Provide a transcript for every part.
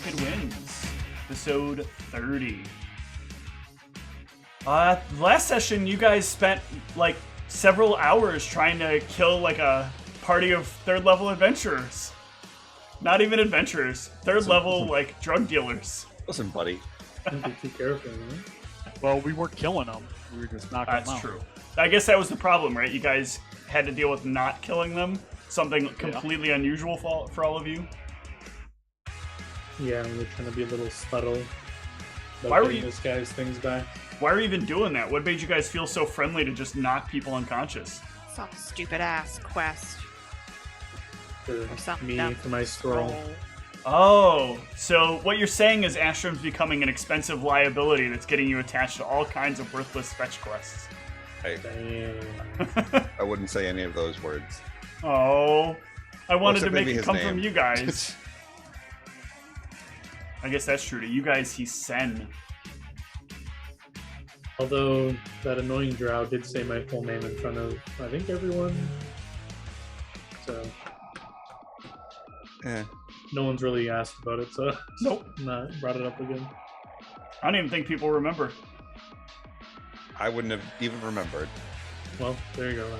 Wicked Wins, episode 30. Last session, you guys spent like several hours trying to kill like a party of third level adventurers. Not even adventurers, third level like drug dealers. Listen, buddy. Be too careful, man. Well, we weren't killing them. We were just knocking them out. That's true. I guess that was the problem, right? You guys had to deal with not killing them. Something completely unusual for all of you. Yeah, and we're trying to be a little subtle. Why were you this guy's things back? Why are you even doing that? What made you guys feel so friendly to just knock people unconscious? Some stupid ass quest. For Or something me, dumb. for my scroll. Oh, so what you're saying is Ashram's becoming an expensive liability that's getting you attached to all kinds of worthless fetch quests. Hey, Damn. I wouldn't say any of those words. Oh, I wanted to except make maybe it his come name. from you guys. I guess that's true. To you guys, he's Sen. Although that annoying drow did say my full name in front of, I think, everyone. So Eh. no one's really asked about it, so Nope. not brought it up again. I don't even think people remember. I wouldn't have even remembered. Well, there you go then.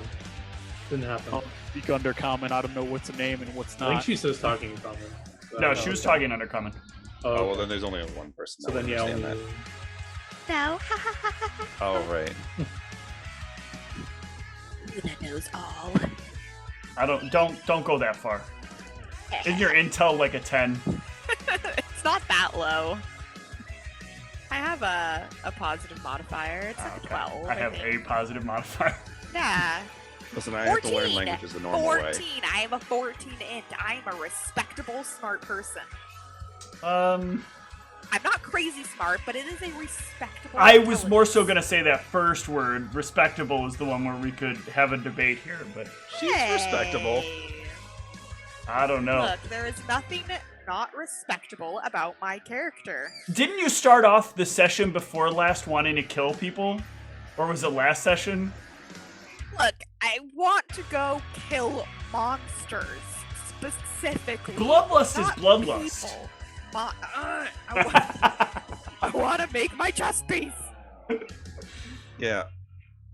Didn't happen. I'll speak undercommon. I don't know what's a name and what's I think not. she says talking common. So No, I she don't was know. talking undercommon. Oh, well, okay. then there's only one person So that then, would yeah, understand only... No. that. Oh, right. Luna knows all. I don't go that far. Isn't your intel like a 10? It's not that low. I have a positive modifier. It's like a 12. I have think. a positive modifier. Yeah. Listen, I have to 14. learn languages the normal 14. way. I am a 14 int. I am a respectable, smart person. Um, I'm not crazy smart, but it is a respectable. I was more so intelligence. gonna say that first word. Respectable is the one where we could have a debate here, but She's respectable. Hey. I don't know. Look, there is nothing not respectable about my character. Didn't you start off the session before last wanting to kill people? Or was it last session? Look, I want to go kill monsters, specifically. Bloodlust is not bloodlust. people. I want to make my chest piece. Yeah.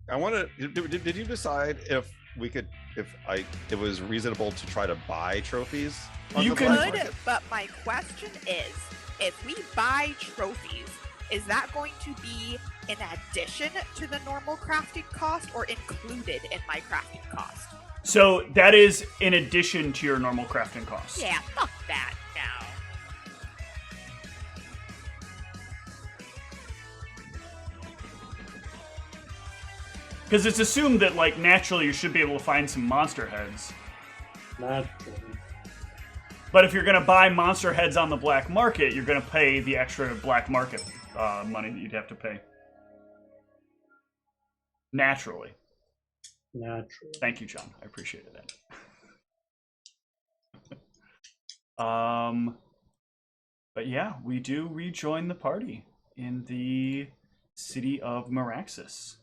I want to. Did you decide if we could, it was reasonable to try to buy trophies? On You the could- black Good, market? but my question is, if we buy trophies, is that going to be in addition to the normal crafting cost or included in my crafting cost? So that is in addition to your normal crafting costs. Yeah, fuck that now. Because it's assumed that, like, naturally you should be able to find some monster heads. Naturally. But if you're going to buy monster heads on the black market, you're going to pay the extra black market money that you'd have to pay. Naturally. Naturally. Thank you, John. I appreciated that. But yeah, we do rejoin the party in the city of Meraxis.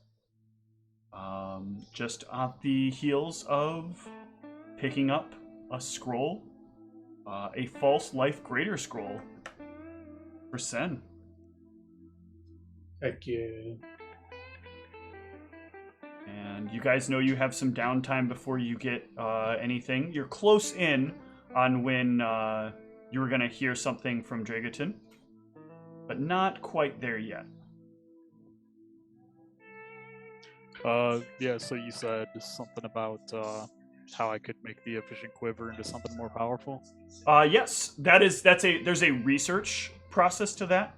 Just at the heels of picking up a scroll, a false life greater scroll for Sen. Heck yeah. And you guys know you have some downtime before you get anything. You're close in on when you were going to hear something from Dragaton, but not quite there yet. Yeah, so you said something about how I could make the efficient quiver into something more powerful. Yes, there's a research process to that.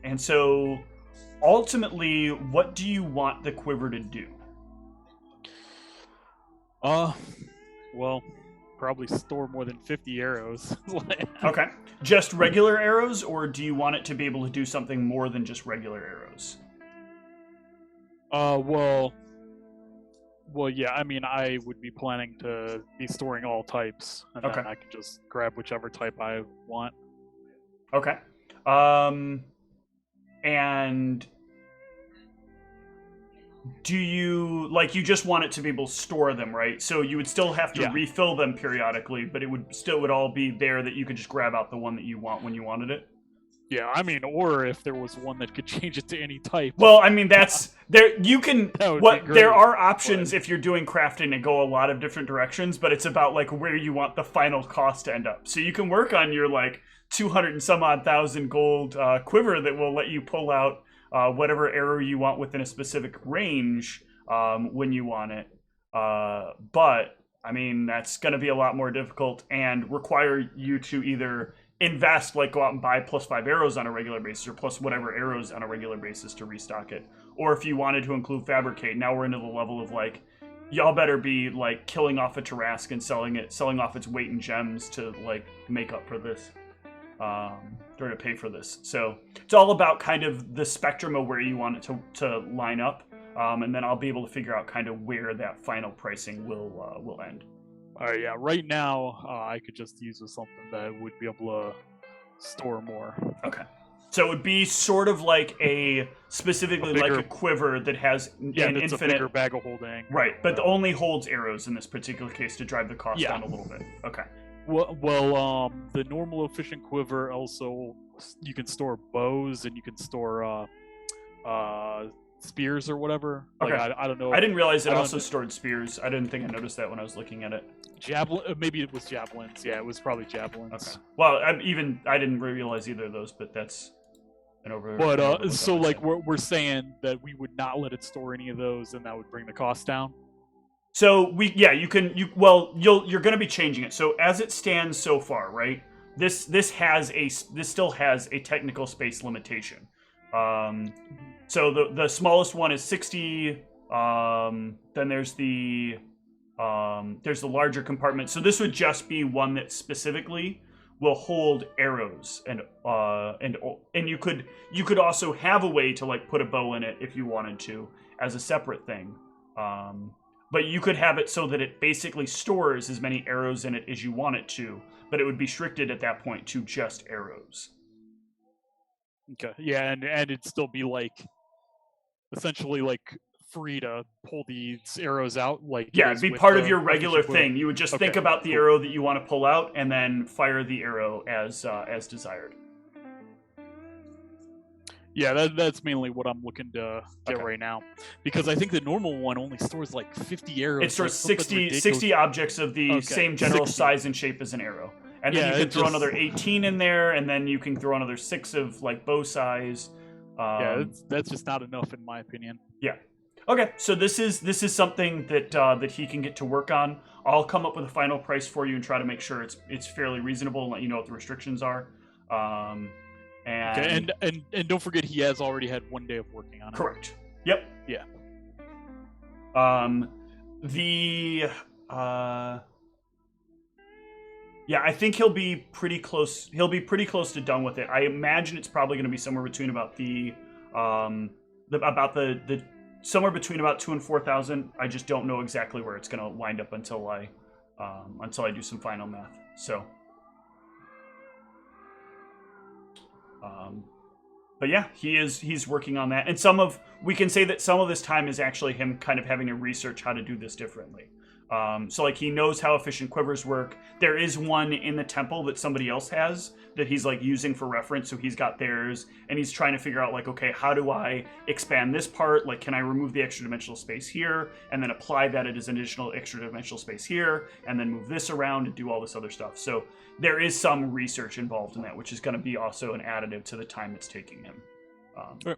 And so ultimately, what do you want the quiver to do? Well, probably store more than 50 arrows. Okay. Just regular arrows, or do you want it to be able to do something more than just regular arrows? Well, yeah, I mean, I would be planning to be storing all types, and Okay. then I could just grab whichever type I want. Okay. And do you like you just want it to be able to store them, right? So you would still have to refill them periodically, but it would all be there that you could just grab out the one that you want when you wanted it. Yeah, I mean, or if there was one that could change it to any type. Well, I mean, that's there. You can great, there are options if you're doing crafting to go a lot of different directions, but it's about like where you want the final cost to end up. So you can work on your like 200 and some odd thousand gold quiver that will let you pull out whatever arrow you want within a specific range when you want it. But I mean, that's going to be a lot more difficult and require you to either invest, like go out and buy +5 arrows on a regular basis or plus whatever arrows on a regular basis to restock it. Or if you wanted to include fabricate, now we're into the level of like, y'all better be like killing off a Tarask and selling off its weight in gems to like make up for this. Or to pay for this. So it's all about kind of the spectrum of where you want it to line up. And then I'll be able to figure out kind of where that final pricing will end. All right, yeah. Right now, I could just use something that would be able to store more. Okay. So it would be sort of like specifically like a quiver that has an infinite... a bigger bag of holding. Right, but only holds arrows in this particular case to drive the cost down a little bit. Okay. Well, the normal efficient quiver also, you can store bows and you can store spears or whatever. Okay. Like, I don't know. I didn't realize it also stored spears. I didn't think I noticed that when I was looking at it. Maybe it was javelins. Yeah, it was probably javelins. Okay. Well, I didn't realize either of those, but that's an over. But so like we're saying that we would not let it store any of those, and that would bring the cost down. So you're going to be changing it. So as it stands so far, right? This still has a technical space limitation. So the smallest one is 60. Then there's the larger compartment. So this would just be one that specifically will hold arrows and you could also have a way to like put a bow in it if you wanted to as a separate thing. But you could have it so that it basically stores as many arrows in it as you want it to, but it would be restricted at that point to just arrows. Okay. Yeah, and it'd still be like essentially like free to pull these arrows out. Like it'd be part of your regular thing. You would just think about the arrow that you want to pull out, and then fire the arrow as desired. Yeah, that's mainly what I'm looking to get right now. Because I think the normal one only stores like 50 arrows. It stores 60 objects of the same general size and shape as an arrow. And then you can throw another 18 in there, and then you can throw another 6 of like bow size. That's just not enough in my opinion. Yeah. Okay, so this is something that he can get to work on. I'll come up with a final price for you and try to make sure it's fairly reasonable and let you know what the restrictions are. And don't forget he has already had 1 day of working on it. Correct. Yep. Yeah. I think he'll be pretty close. He'll be pretty close to done with it. I imagine it's probably going to be somewhere between about somewhere between about 2,000 and 4,000. I just don't know exactly where it's going to wind up until I do some final math. So. But yeah, he's working on that, and we can say that some of this time is actually him kind of having to research how to do this differently. So like he knows how efficient quivers work. There is one in the temple that somebody else has that he's like using for reference. So he's got theirs, and he's trying to figure out like, okay, how do I expand this part? Like, can I remove the extra dimensional space here and then apply that as an additional extra dimensional space here, and then move this around and do all this other stuff. So there is some research involved in that, which is going to be also an additive to the time it's taking him. Sure.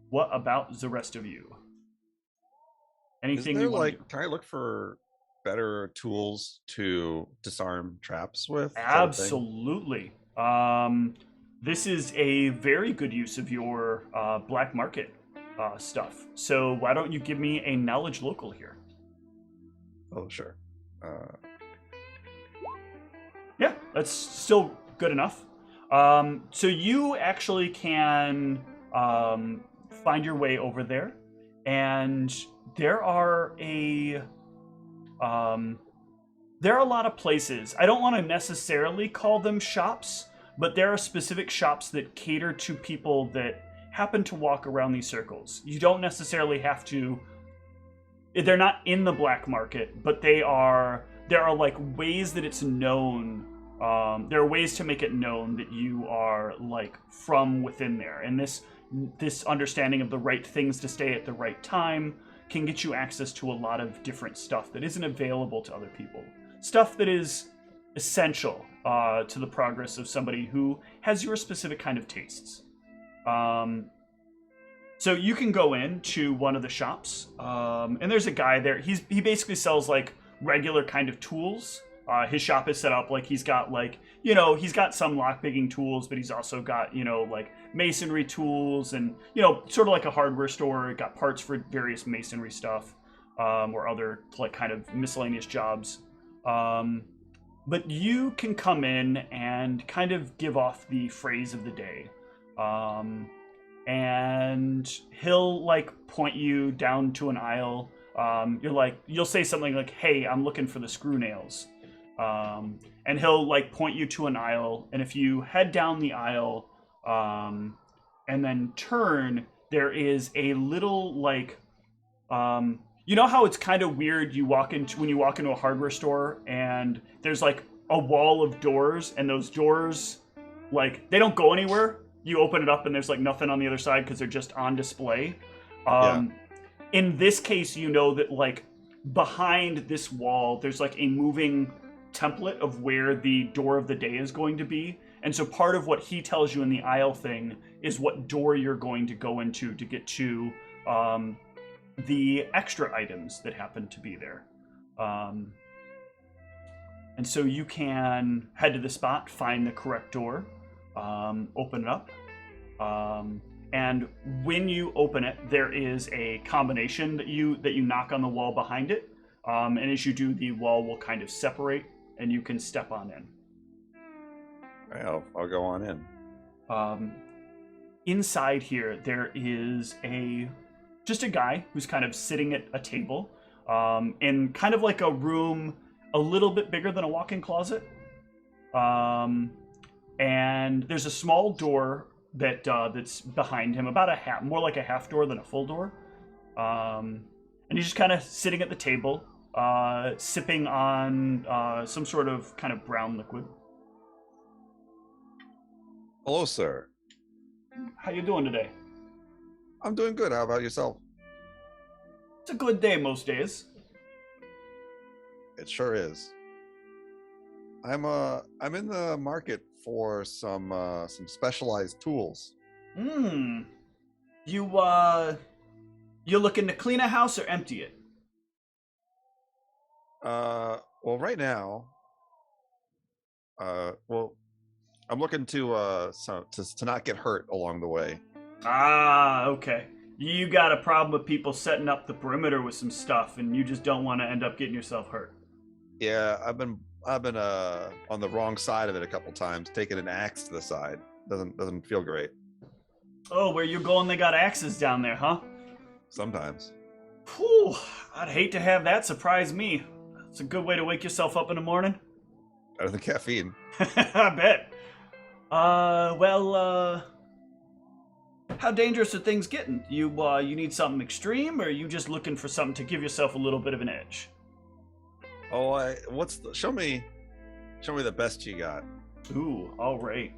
What about the rest of you? Anything Is there, you want to do? Can I look for better tools to disarm traps with? Absolutely. This is a very good use of your black market stuff. So why don't you give me a knowledge local here? Oh, sure. Yeah, that's still good enough. So you actually can find your way over there, and there are a lot of places. I don't want to necessarily call them shops, but there are specific shops that cater to people that happen to walk around these circles. You don't necessarily have to. They're not in the black market, but there are like ways that it's known. There are ways to make it known that you are like from within there, and this understanding of the right things to stay at the right time can get you access to a lot of different stuff that isn't available to other people. Stuff that is essential to the progress of somebody who has your specific kind of tastes. So you can go into one of the shops, and there's a guy there. He basically sells like regular kind of tools. His shop is set up like he's got like, he's got some lockpicking tools, but he's also got, like masonry tools and, sort of like a hardware store. Got parts for various masonry stuff, or other like kind of miscellaneous jobs. But you can come in and kind of give off the phrase of the day. And he'll like point you down to an aisle. You'll say something like, "Hey, I'm looking for the screw nails." And he'll like point you to an aisle, and if you head down the aisle and then turn, there is a little like you know how it's kind of weird when you walk into a hardware store and there's like a wall of doors, and those doors like they don't go anywhere. You open it up and there's like nothing on the other side because they're just on display. In this case, that like behind this wall there's like a moving template of where the door of the day is going to be, and so part of what he tells you in the aisle thing is what door you're going to go into to get to the extra items that happen to be there. And so you can head to the spot, find the correct door, open it up, and when you open it, there is a combination that you knock on the wall behind it, and as you do, the wall will kind of separate, and you can step on in. I'll go on in. Inside here, there is just a guy who's kind of sitting at a table, in kind of like a room a little bit bigger than a walk-in closet. And there's a small door that's behind him, about more like a half door than a full door. And he's just kind of sitting at the table, sipping on some sort of kind of brown liquid. Hello, sir. How you doing today? I'm doing good. How about yourself? It's a good day most days. It sure is. I'm in the market for some specialized tools. You looking to clean a house or empty it? Well, right now, I'm looking to not get hurt along the way. Ah, okay. You got a problem with people setting up the perimeter with some stuff, and you just don't want to end up getting yourself hurt. Yeah, I've been on the wrong side of it a couple times, taking an axe to the side. Doesn't feel great. Oh, where you going? They got axes down there, huh? Sometimes. Whew, I'd hate to have that surprise me. It's a good way to wake yourself up in the morning. Better than caffeine. I bet. How dangerous are things getting? You need something extreme, or are you just looking for something to give yourself a little bit of an edge? Oh, show me the best you got. Ooh, all right.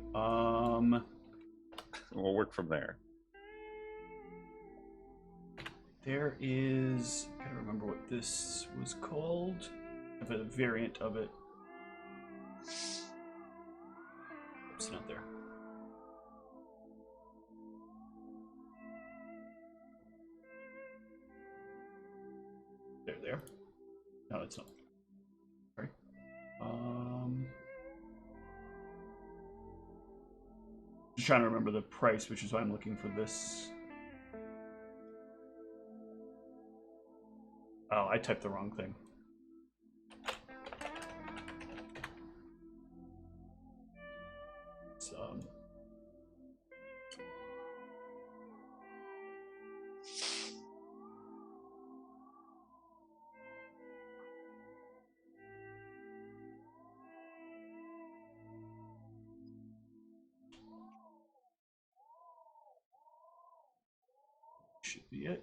We'll work from there. There is, I gotta remember what this was called. I have a variant of it. It's not there. There. No, it's not. Sorry. Just trying to remember the price, which is why I'm looking for this. Oh, I typed the wrong thing. It's, should be it.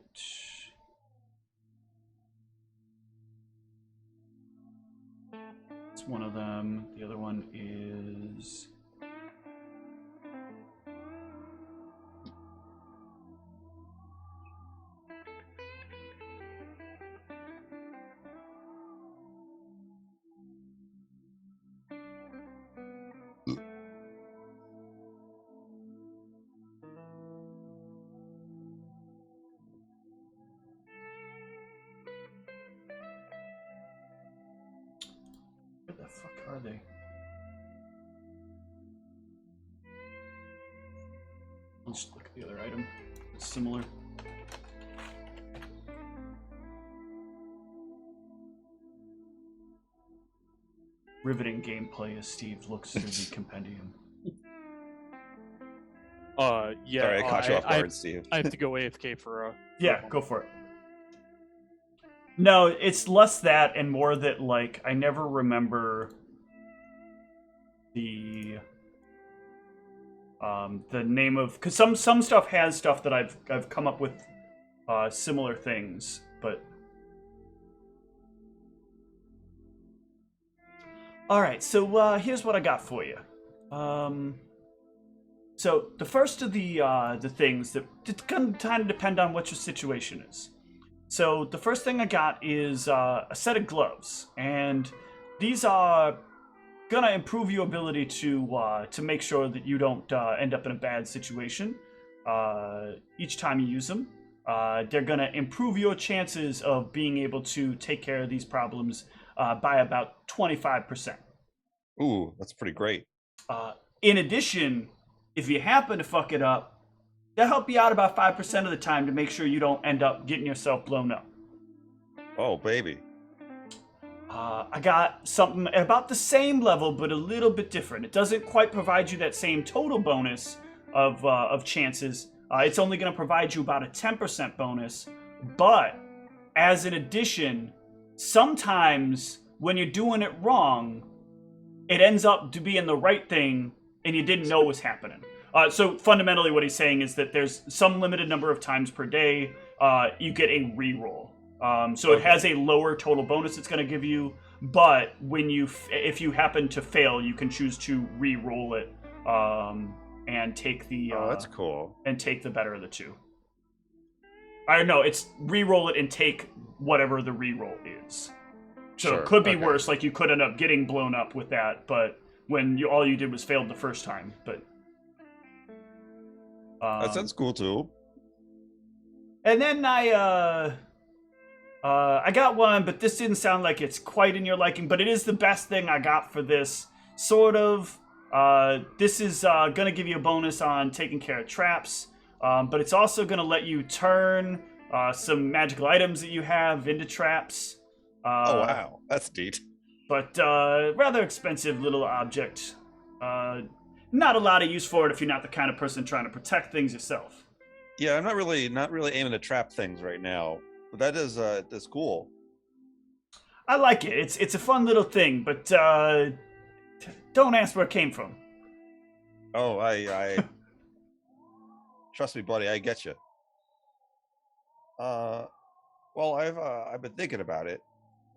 It's one of them. The other one is... Where the fuck are they? I'll just look at the other item. It's similar. Riveting gameplay as Steve looks through the compendium. Yeah. Sorry, I caught you off guard, Steve. I have to go AFK for Yeah, go for it. No, it's less that and more that, like, I never remember the name of, because some stuff has stuff that I've come up with similar things, but all right. So here's what I got for you. So the first of the things that it's gonna kind of depend on what your situation is. So the first thing I got is a set of gloves, and these are gonna improve your ability to make sure that you don't end up in a bad situation each time you use them. They're gonna improve your chances of being able to take care of these problems by about 25%. Ooh, that's pretty great. In addition, if you happen to fuck it up, they'll help you out about 5% of the time to make sure you don't end up getting yourself blown up. Oh, baby. I got something at about the same level, but a little bit different. It doesn't quite provide you that same total bonus of chances. It's only going to provide you about a 10% bonus. But as an addition, sometimes when you're doing it wrong, it ends up to being the right thing, and you didn't know was happening. So fundamentally what he's saying is that there's some limited number of times per day you get a reroll. So it has a lower total bonus it's going to give you, but when if you happen to fail, you can choose to re-roll it and take the that's cool. And take the better of the two. I know it's re-roll it and take whatever the re-roll is. So Sure, it could be okay. worse, like you could end up getting blown up with that, but when all you did was failed the first time. But That sounds cool too. and then I got one, but this didn't sound like it's quite in your liking, but it is the best thing I got for this, sort of. This is going to give you a bonus on taking care of traps, but it's also going to let you turn some magical items that you have into traps. Oh, wow. That's neat. But rather expensive little object. Not a lot of use for it if you're not the kind of person trying to protect things yourself. Yeah, I'm not really aiming to trap things right now. But that's cool. I like it. It's a fun little thing, but don't ask where it came from. Oh, I trust me, buddy. I get you. Well, I've been thinking about it,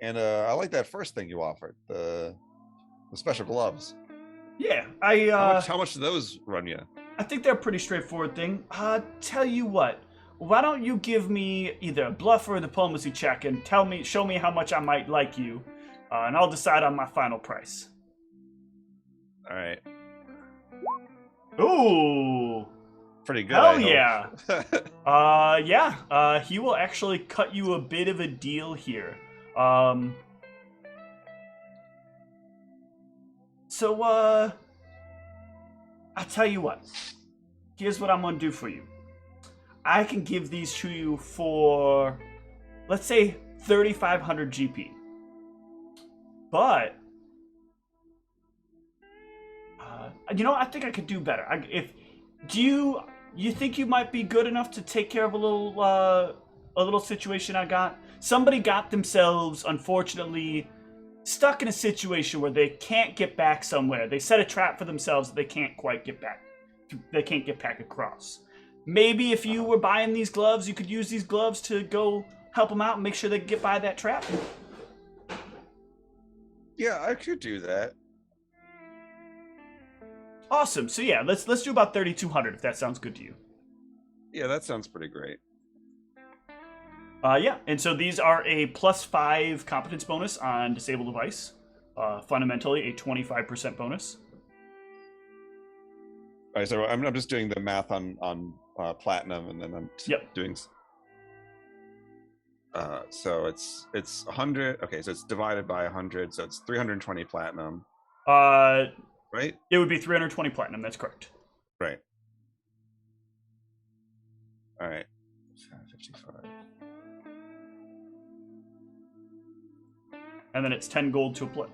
and I like that first thing you offered, the special gloves. Yeah, How much do those run you? I think they're a pretty straightforward thing. Tell you what, why don't you give me either a bluff or a diplomacy check and show me how much I might like you, and I'll decide on my final price. All right. Ooh, Pretty good. hell I hope. yeah. He will actually cut you a bit of a deal here. So, I'll tell you what. Here's what I'm gonna do for you. I can give these to you for, let's say, 3,500 GP. But, I think I could do better. Do you think you might be good enough to take care of a little situation I got? Somebody got themselves, unfortunately, stuck in a situation where they can't get back somewhere. They set a trap for themselves that they can't quite get back. They can't get back across. maybe if you were buying these gloves, you could use these gloves to go help them out and make sure they get by that trap. Yeah, I could do that. Awesome. So yeah, let's do about 3,200 if that sounds good to you. Yeah, that sounds pretty great. Yeah, and so these are a +5 competence bonus on disable device. Fundamentally, a 25% bonus. All right, so I'm just doing the math on platinum, and then I'm doing. So it's 100. Okay, so it's divided by 100, so it's 320 platinum. Right? It would be 320 platinum. That's correct. Right. All right. 55. And then it's 10 gold to a plat,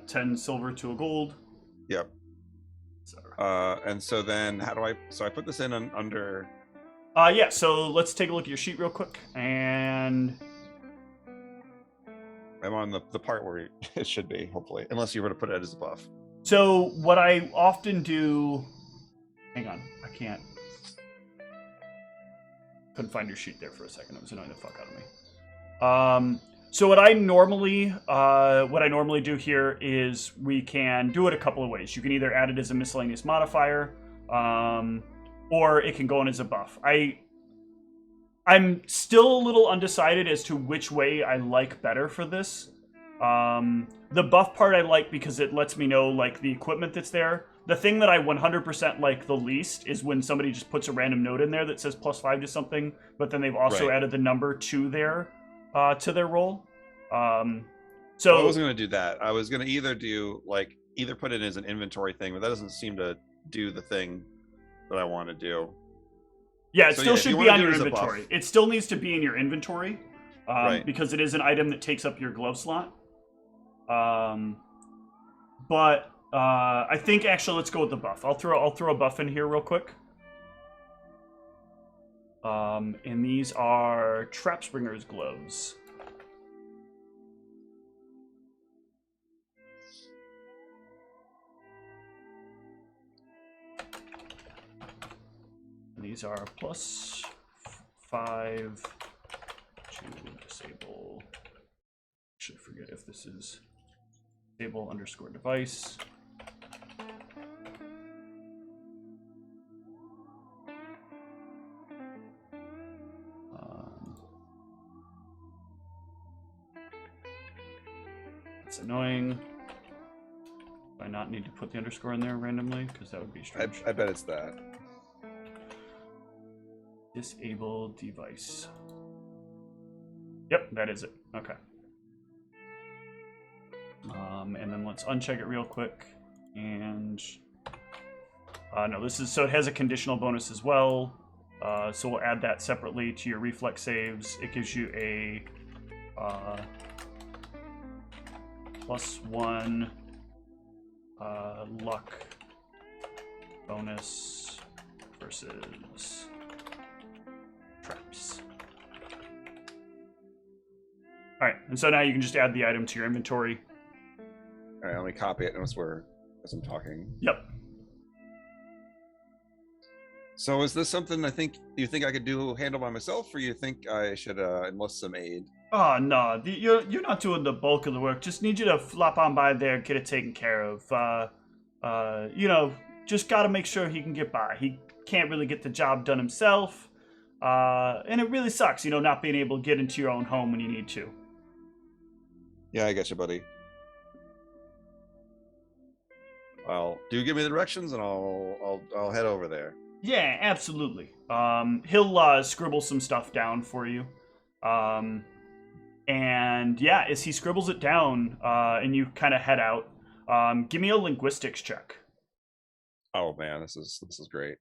10 silver to a gold. Yep. And so then how do I? So I put this in under. Yeah. So let's take a look at your sheet real quick, and I'm on the part where it should be, hopefully, unless you were to put it as a buff. So what I often do, hang on, I can't. Couldn't find your sheet there for a second. It was annoying the fuck out of me. So what I normally do here is we can do it a couple of ways. You can either add it as a miscellaneous modifier, or it can go in as a buff. I'm still a little undecided as to which way I like better for this. The buff part I like because it lets me know like the equipment that's there. The thing that I 100% like the least is when somebody just puts a random note in there that says +5 to something, but then they've also added the number to their roll. So I wasn't going to do that. I was going to either put it as an inventory thing, but that doesn't seem to do the thing that I want to do. Yeah, it still should be on your inventory. It still needs to be in your inventory because it is an item that takes up your glove slot. But I think actually let's go with the buff. I'll throw a buff in here real quick. And these are Trap Springer's gloves. And these are +5 to disable. Actually, forget if this is disable _ device. It's annoying. Do I not need to put the underscore in there randomly? Because that would be strange. I bet it's that. Disable device. Yep, that is it. Okay. And then let's uncheck it real quick. And no, this is so it has a conditional bonus as well. So we'll add that separately to your reflex saves. It gives you a +1 luck bonus versus traps. All right, and so now you can just add the item to your inventory. All right, let me copy it as I'm talking. Yep. So is this something you think I could handle by myself, or you think I should enlist some aid? Oh no, you're not doing the bulk of the work. Just need you to flop on by there and get it taken care of. Just got to make sure he can get by. He can't really get the job done himself, and it really sucks, not being able to get into your own home when you need to. Yeah, I get you, buddy. Well, do give me the directions, and I'll head over there. Yeah, absolutely. He'll scribble some stuff down for you. And yeah, as he scribbles it down, and you kind of head out, give me a linguistics check. Oh man, this is great.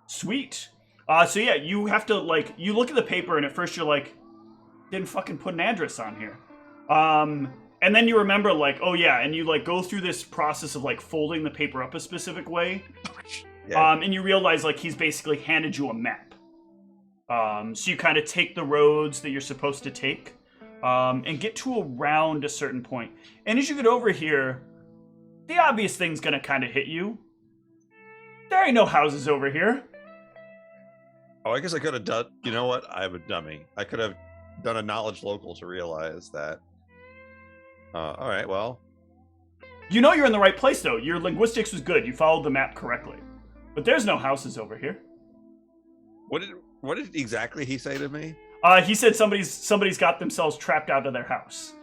Sweet. So yeah, you have to you look at the paper, and at first you're like, didn't fucking put an address on here. And then you remember oh yeah, and you go through this process of folding the paper up a specific way. Yeah. And you realize he's basically handed you a map. So you kind of take the roads that you're supposed to take, and get to around a certain point. And as you get over here, the obvious thing's gonna kind of hit you. There ain't no houses over here. Oh, I guess I could have done. You know what? I'm a dummy. I could have done a knowledge local to realize that. All right. Well, You know you're in the right place, though. Your linguistics was good. You followed the map correctly. But there's no houses over here. what did exactly he say to me? He said somebody's got themselves trapped out of their house.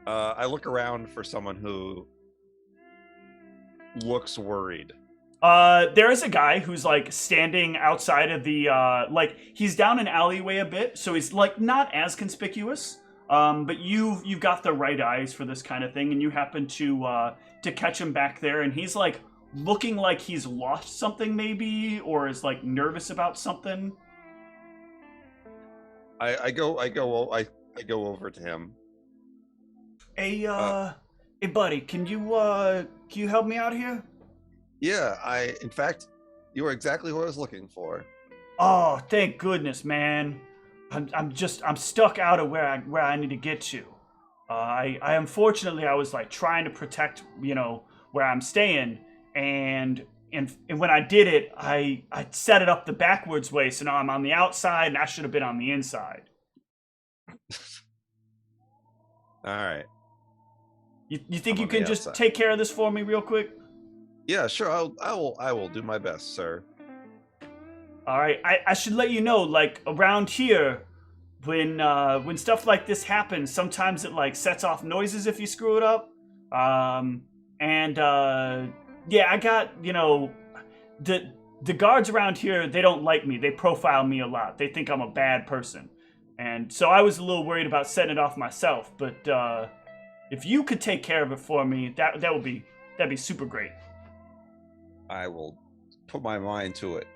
I look around for someone who looks worried. There is a guy who's like standing outside of the like he's down an alleyway a bit, so he's like not as conspicuous. But you've got the right eyes for this kind of thing, and you happen to catch him back there, and he's like looking like he's lost something maybe, or is like nervous about something. I go over to him. Hey, hey, buddy, can you help me out here? Yeah, in fact, you are exactly who I was looking for. Oh, thank goodness, man. I'm stuck out of where I need to get to. I unfortunately I was like trying to protect, where I'm staying, and when I did it, I set it up the backwards way, so now I'm on the outside and I should have been on the inside. All right. You think I'm you on can the just outside. take care of this for me real quick? Yeah, sure. I will do my best, sir. All right, I should let you know, like around here, when stuff like this happens, sometimes it like sets off noises if you screw it up. Yeah, I got the guards around here. They don't like me. They profile me a lot. They think I'm a bad person, and so I was a little worried about setting it off myself. But if you could take care of it for me, that'd be super great. I will put my mind to it.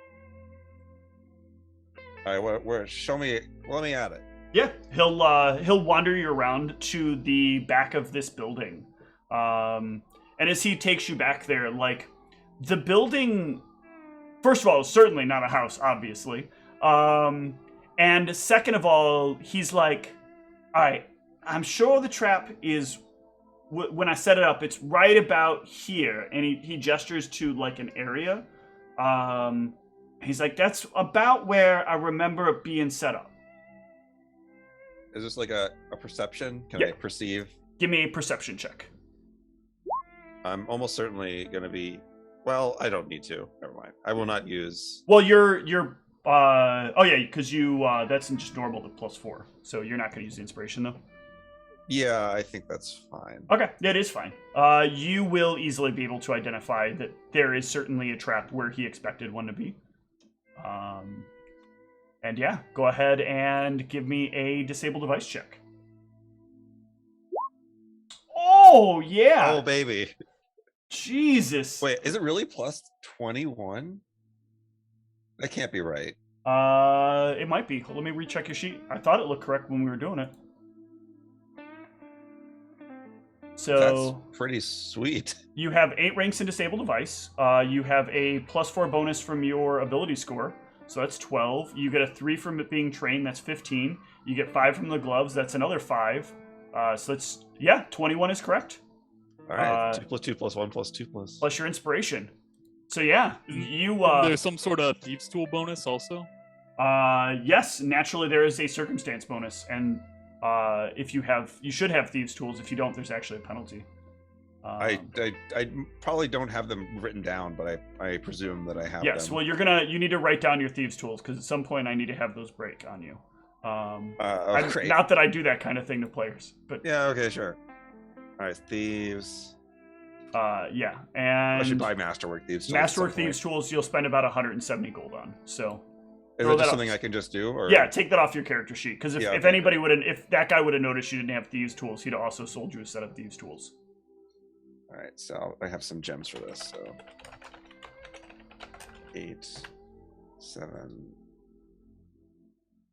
All right, where? Show me. Let me at it. Yeah, he'll wander you around to the back of this building, and as he takes you back there, like the building, first of all, is certainly not a house, obviously, and second of all, he's like, all right, I'm sure the trap is. When I set it up, it's right about here, and he gestures to like an area. He's like, that's about where I remember it being set up. Is this like a perception? Can Yeah. I perceive? Give me a perception check. I'm almost certainly going to be. Well, I don't need to. Never mind. I will not use. Well, you're oh yeah, because you that's just normal to +4, so you're not going to use the inspiration though. Yeah, I think that's fine. Okay, that is fine. You will easily be able to identify that there is certainly a trap where he expected one to be. And yeah, go ahead and give me a disable device check. Oh yeah! Oh baby. Jesus. Wait, is it really +21? That can't be right. It might be. Let me recheck your sheet. I thought it looked correct when we were doing it. So That's pretty sweet. you have 8 ranks in disable device. You have a +4 bonus from your ability score, so that's 12. You get a 3 from it being trained, that's 15. You get 5 from the gloves, that's another 5. So that's 21 is correct. All right, 2 + 2 + 1 + 2 + Plus your inspiration. So yeah, you There's some sort of thieves tool bonus also. yes, naturally there is a circumstance bonus, and if you should have thieves tools. If you don't, there's actually a penalty. I probably don't have them written down, but I presume that I have Yes, them. well, you need to write down your thieves tools, because at some point I need to have those break on you. Great. Not that I do that kind of thing to players, but Yeah, okay, sure. All right, thieves. yeah, and I should buy Masterwork Thieves tools. Masterwork Thieves tools you'll spend about 170 gold on. So Is throw it that just up. something I can just do? Or? Yeah, take that off your character sheet, because if Yeah, okay, anybody if that guy would have noticed you didn't have thieves tools, he'd have also sold you a set of thieves tools. All right, so I have some gems for this. So 8, 7,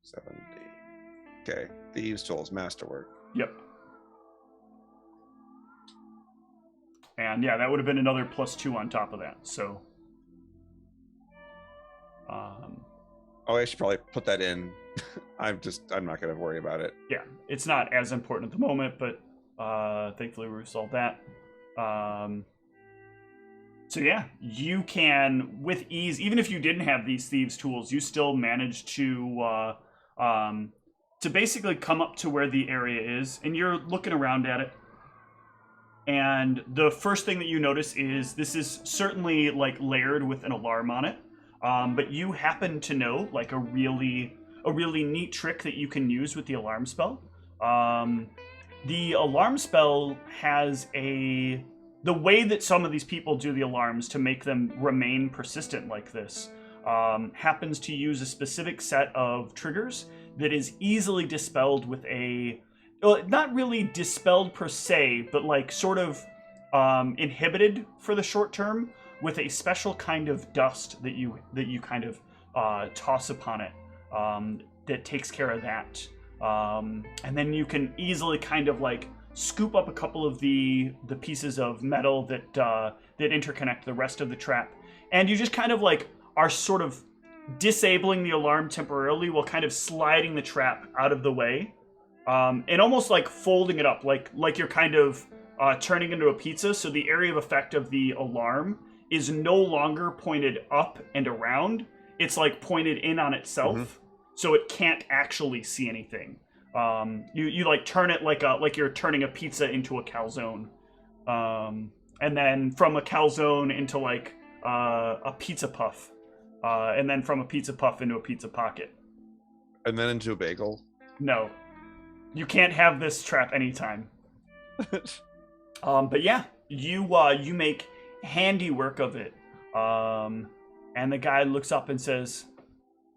70. Okay, Thieves tools, Masterwork. Yep. And yeah, that would have been another +2 on top of that. So, Oh, I should probably put that in. I'm not going to worry about it. yeah, it's not as important at the moment, but thankfully we resolved that. So yeah, you can, with ease, even if you didn't have these thieves' tools, you still manage to basically come up to where the area is, and you're looking around at it. And the first thing that you notice is this is certainly like layered with an alarm on it, but you happen to know like a really neat trick that you can use with the alarm spell. The alarm spell has the way that some of these people do the alarms to make them remain persistent like this happens to use a specific set of triggers that is easily dispelled with not really dispelled per se, but like sort of inhibited for the short term with a special kind of dust that you kind of toss upon it that takes care of that. And then you can easily kind of like scoop up a couple of the pieces of metal that interconnect the rest of the trap, and you just kind of like are sort of disabling the alarm temporarily while kind of sliding the trap out of the way, and almost like folding it up, like you're kind of turning into a pizza. So the area of effect of the alarm is no longer pointed up and around; it's like pointed in on itself, so it can't actually see anything. You like turn it like you're turning a pizza into a calzone, and then from a calzone into like a pizza puff, and then from a pizza puff into a pizza pocket, and then into a bagel. No, you can't have this trap anytime. But yeah, you make handiwork of it, and the guy looks up and says,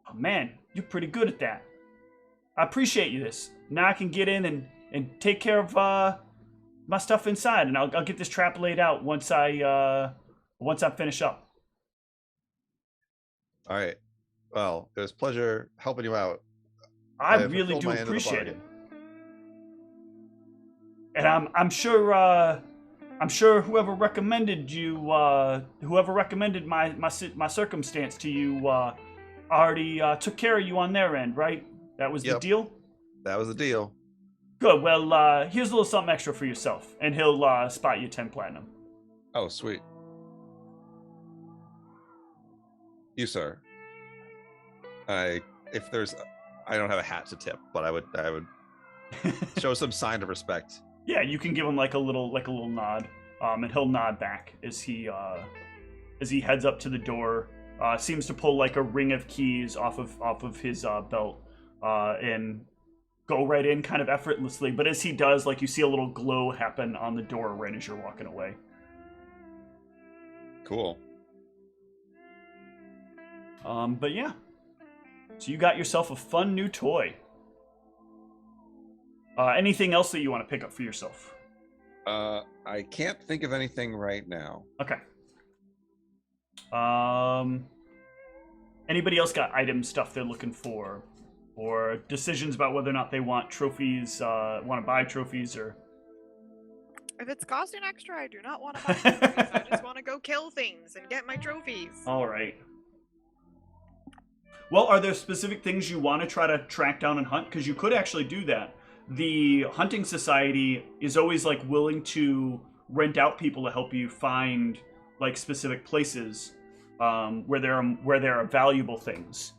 "Oh man, you're pretty good at that. I appreciate you this. Now I can get in and take care of my stuff inside, and I'll get this trap laid out once I finish up." All right. Well, it was a pleasure helping you out. I really do appreciate it. And I'm sure whoever recommended my circumstance to you already took care of you on their end, right? That was the deal? That was the deal. Good. Well, here's a little something extra for yourself, and he'll spot you 10 platinum. Oh, sweet. You, sir. I don't have a hat to tip, but I would show some sign of respect. Yeah, you can give him like a little nod, and he'll nod back as he heads up to the door. Seems to pull like a ring of keys off of his belt, and go right in kind of effortlessly. But as he does, like you see a little glow happen on the door right as you're walking away. Cool. But yeah, so you got yourself a fun new toy. Anything else that you want to pick up for yourself? I can't think of anything right now. Okay. Anybody else got item stuff they're looking for? Or decisions about whether or not they want trophies, want to buy trophies, or... If it's costing extra, I do not want to buy trophies. I just want to go kill things and get my trophies. All right. Well, are there specific things you want to try to track down and hunt? Because you could actually do that. The Hunting Society is always like willing to rent out people to help you find like specific places where there are valuable things.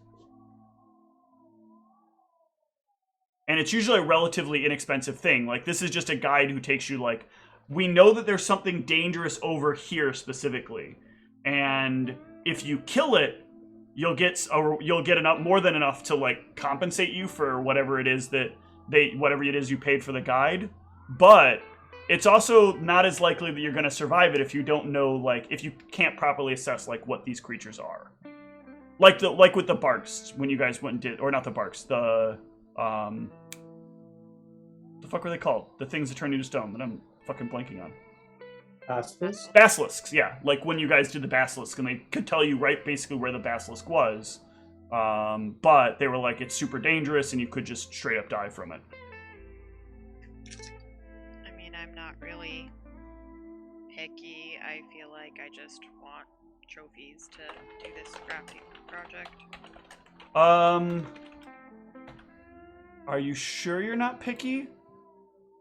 And it's usually a relatively inexpensive thing. Like, this is just a guide who takes you, like, we know that there's something dangerous over here specifically. And if you kill it, you'll get enough, more than enough to, like, compensate you for whatever it is you paid for the guide. But it's also not as likely that you're going to survive it if you don't know, like, if you can't properly assess, like, what these creatures are. Like with the barks, when you guys went and did, or not the barks, the fuck were they called? The things that turn you to stone that I'm fucking blanking on. Basilisks? Basilisks, yeah. Like when you guys did the basilisk, and they could tell you right basically where the basilisk was, but they were like, it's super dangerous, and you could just straight up die from it. I mean, I'm not really picky. I feel like I just want trophies to do this crafting project. Are you sure you're not picky?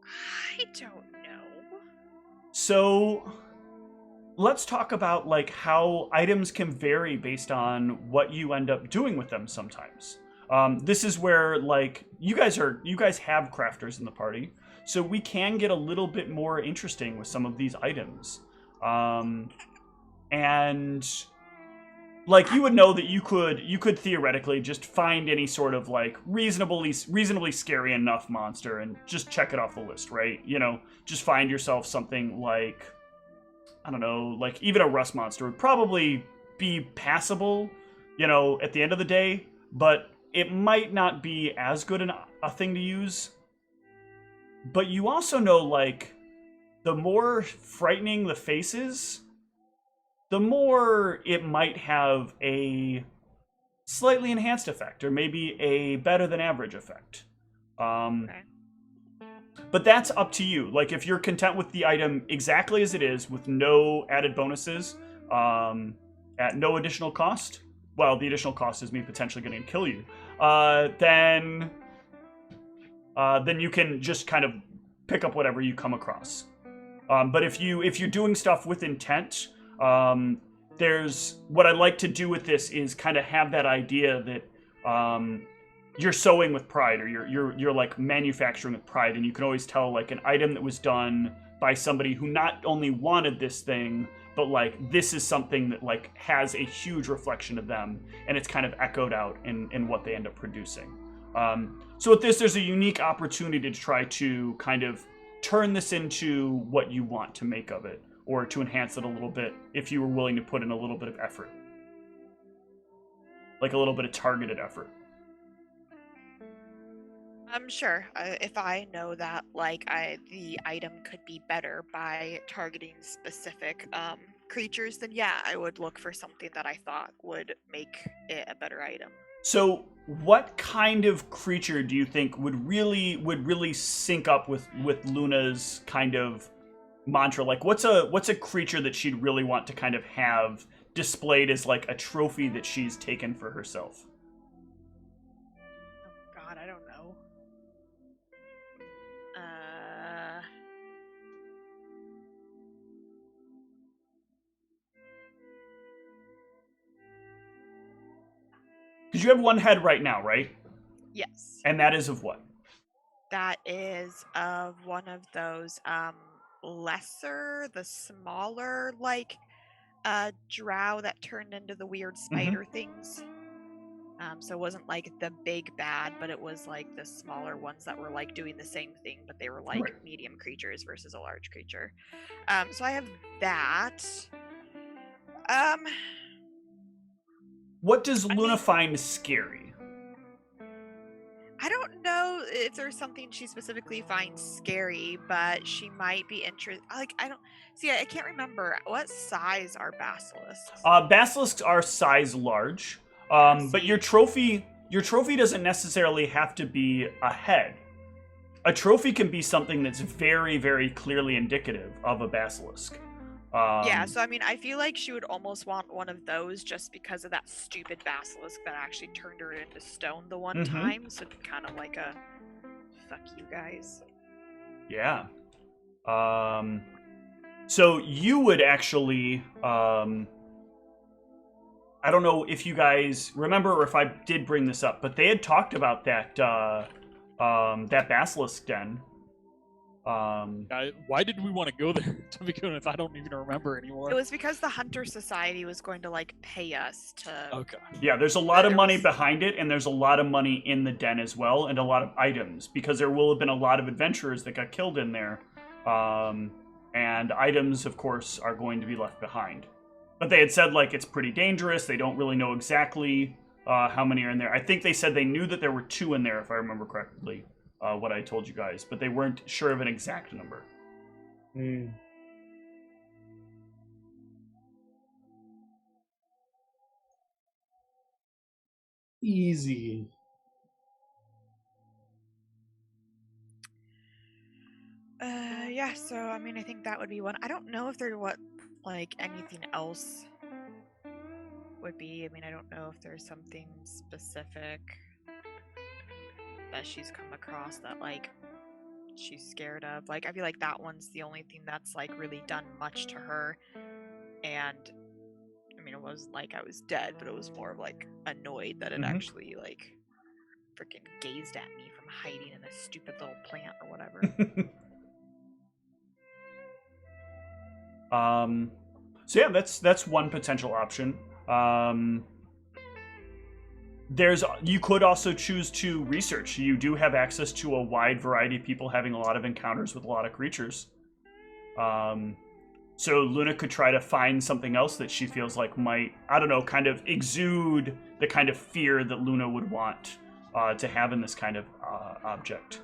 I don't know. So, let's talk about like how items can vary based on what you end up doing with them sometimes. This is where like you guys have crafters in the party, so we can get a little bit more interesting with some of these items. And like you would know that you could theoretically just find any sort of like reasonably scary enough monster and just check it off the list, right? You know, just find yourself something like, I don't know, like even a rust monster would probably be passable, you know, at the end of the day, but it might not be as good a thing to use. But you also know, like, the more frightening the face is, the more it might have a slightly enhanced effect, or maybe a better than average effect. Okay. But that's up to you. Like, if you're content with the item exactly as it is, with no added bonuses, at no additional cost, well, the additional cost is me potentially going to kill you, then you can just kind of pick up whatever you come across. But if you're doing stuff with intent, there's what I like to do with this is kind of have that idea that you're sewing with pride, or you're like manufacturing with pride, and you can always tell like an item that was done by somebody who not only wanted this thing, but like this is something that like has a huge reflection of them, and it's kind of echoed out in what they end up producing. So with this, there's a unique opportunity to try to kind of turn this into what you want to make of it, or to enhance it a little bit if you were willing to put in a little bit of effort. Like a little bit of targeted effort. I'm sure. If I know that like the item could be better by targeting specific creatures, then yeah, I would look for something that I thought would make it a better item. So, what kind of creature do you think would really sync up with Luna's kind of mantra? Like, what's a creature that she'd really want to kind of have displayed as like a trophy that she's taken for herself? Oh God, I don't know. Because you have one head right now, right? Yes. And that is of what? That is of one of those the smaller like drow that turned into the weird spider things. So it wasn't like the big bad, but it was like the smaller ones that were like doing the same thing, but they were like Right. medium creatures versus a large creature. So I have that. What does Luna find scary? I don't know if there's something she specifically finds scary, but she might be interested. Like, I can't remember. What size are basilisks? Basilisks are size large, but your trophy doesn't necessarily have to be a head. A trophy can be something that's very, very clearly indicative of a basilisk. Yeah, so I mean, I feel like she would almost want one of those just because of that stupid basilisk that actually turned her into stone the one time. So kind of like a fuck you guys. Yeah. So you would actually, I don't know if you guys remember or if I did bring this up, but they had talked about that that basilisk den. Why did we want to go there to begin with? I don't even remember anymore. It was because the Hunter Society was going to like pay us to. Okay. Yeah, there's a lot of money behind it, and there's a lot of money in the den as well, and a lot of items, because there will have been a lot of adventurers that got killed in there. And items, of course, are going to be left behind. But they had said, like, it's pretty dangerous. They don't really know exactly how many are in there. I think they said they knew that there were 2 in there, if I remember correctly, what I told you guys. But they weren't sure of an exact number. Easy. Yeah, so I mean, I think that would be one. I don't know if there anything else would be. I mean, I don't know if there's something specific that she's come across that like she's scared of. Like, I feel like that one's the only thing that's like really done much to her. and I mean, it wasn't like I was dead, but it was more of like annoyed that it Mhm. actually like freaking gazed at me from hiding in a stupid little plant or whatever. So yeah, that's one potential option. You could also choose to research. You do have access to a wide variety of people having a lot of encounters with a lot of creatures. So Luna could try to find something else that she feels like might, I don't know, kind of exude the kind of fear that Luna would want to have in this kind of object.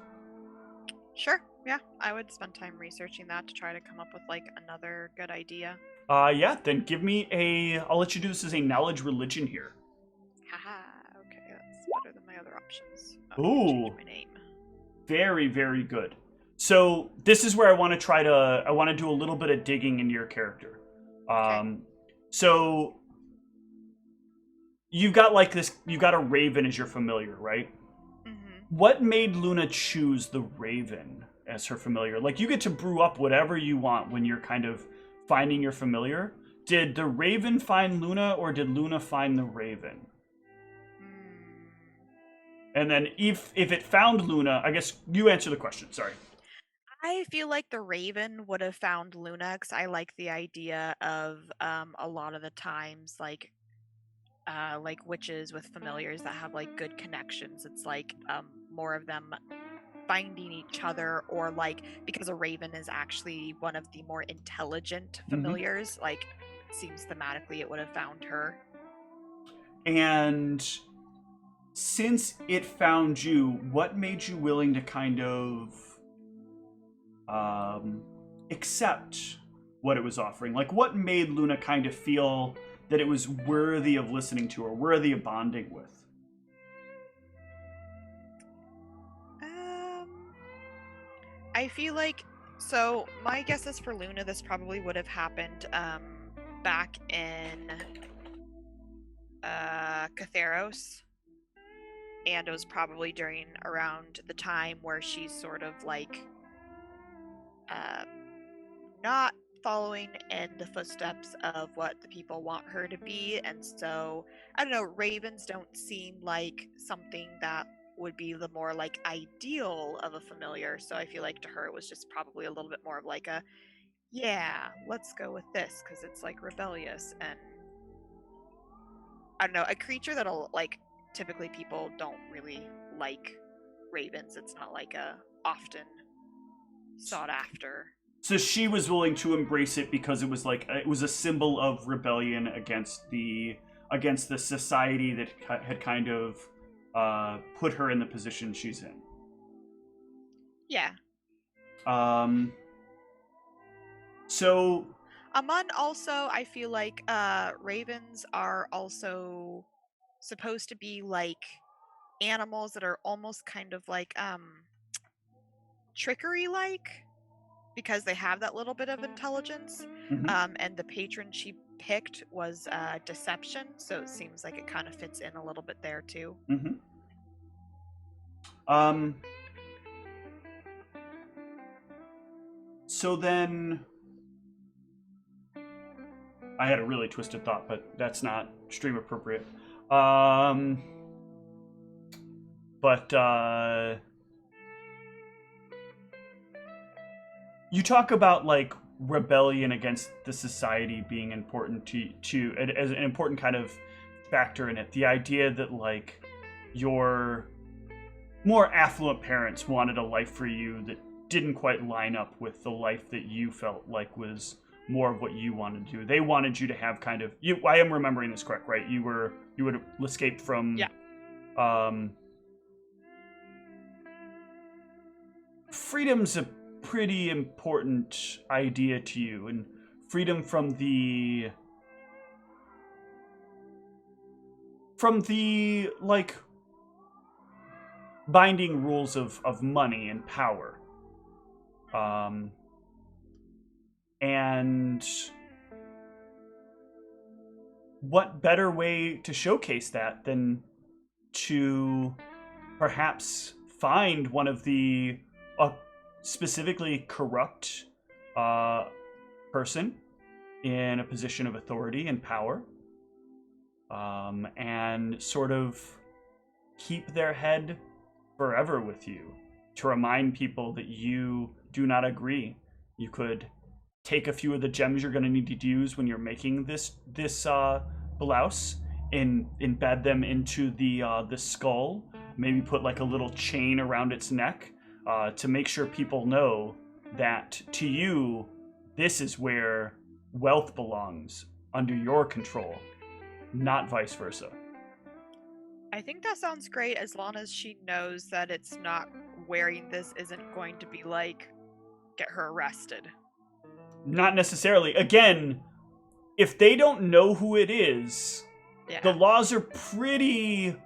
Sure, yeah, I would spend time researching that to try to come up with like another good idea. Yeah, then give me I'll let you do this as a knowledge religion here. Haha, okay, that's better than my other options. Ooh. Change my name. Very, very good. So this is where I want to do a little bit of digging into your character. So you've got a raven as your familiar, right? Mm-hmm. What made Luna choose the raven as her familiar? Like, you get to brew up whatever you want when you're kind of finding your familiar. Did the raven find Luna, or did Luna find the raven? And then if it found Luna, I guess you answer the question. Sorry. I feel like the Raven would have found Luna, because I like the idea of a lot of the times like witches with familiars that have like good connections. It's like more of them finding each other, or like because a raven is actually one of the more intelligent familiars, like seems thematically it would have found her. And since it found you, what made you willing to kind of accept what it was offering? Like, what made Luna kind of feel that it was worthy of listening to or worthy of bonding with? I feel like, so my guess is for Luna, this probably would have happened back in Catharos, and it was probably around the time where she's sort of like not following in the footsteps of what the people want her to be. And so, I don't know, ravens don't seem like something that would be the more like ideal of a familiar. So I feel like to her it was just probably a little bit more of like a, yeah, let's go with this because it's like rebellious. And I don't know, a creature that'll like, typically people don't really like ravens. It's not like a often sought after. So she was willing to embrace it because it was a symbol of rebellion against the society that had kind of put her in the position she's in. Yeah. So Among also, I feel like ravens are also supposed to be like animals that are almost kind of like trickery like, because they have that little bit of intelligence. And the patron she picked was deception, so it seems like it kind of fits in a little bit there too. So then I had a really twisted thought, but that's not stream appropriate. You talk about like rebellion against the society being important to as an important kind of factor in it. The idea that like your more affluent parents wanted a life for you that didn't quite line up with the life that you felt like was more of what you wanted to do. They wanted you to have kind of I am remembering this correct, right? You would escape from freedom's a pretty important idea to you, and freedom from the like binding rules of money and power. And what better way to showcase that than to perhaps find one of the specifically corrupt person in a position of authority and power, and sort of keep their head forever with you to remind people that you do not agree. You could take a few of the gems you're going to need to use when you're making this blouse and embed them into the skull. Maybe put like a little chain around its neck to make sure people know that to you, this is where wealth belongs, under your control, not vice versa. I think that sounds great as long as she knows that it's not wearing this isn't going to be like get her arrested. Not necessarily. Again, if they don't know who it is, the laws are pretty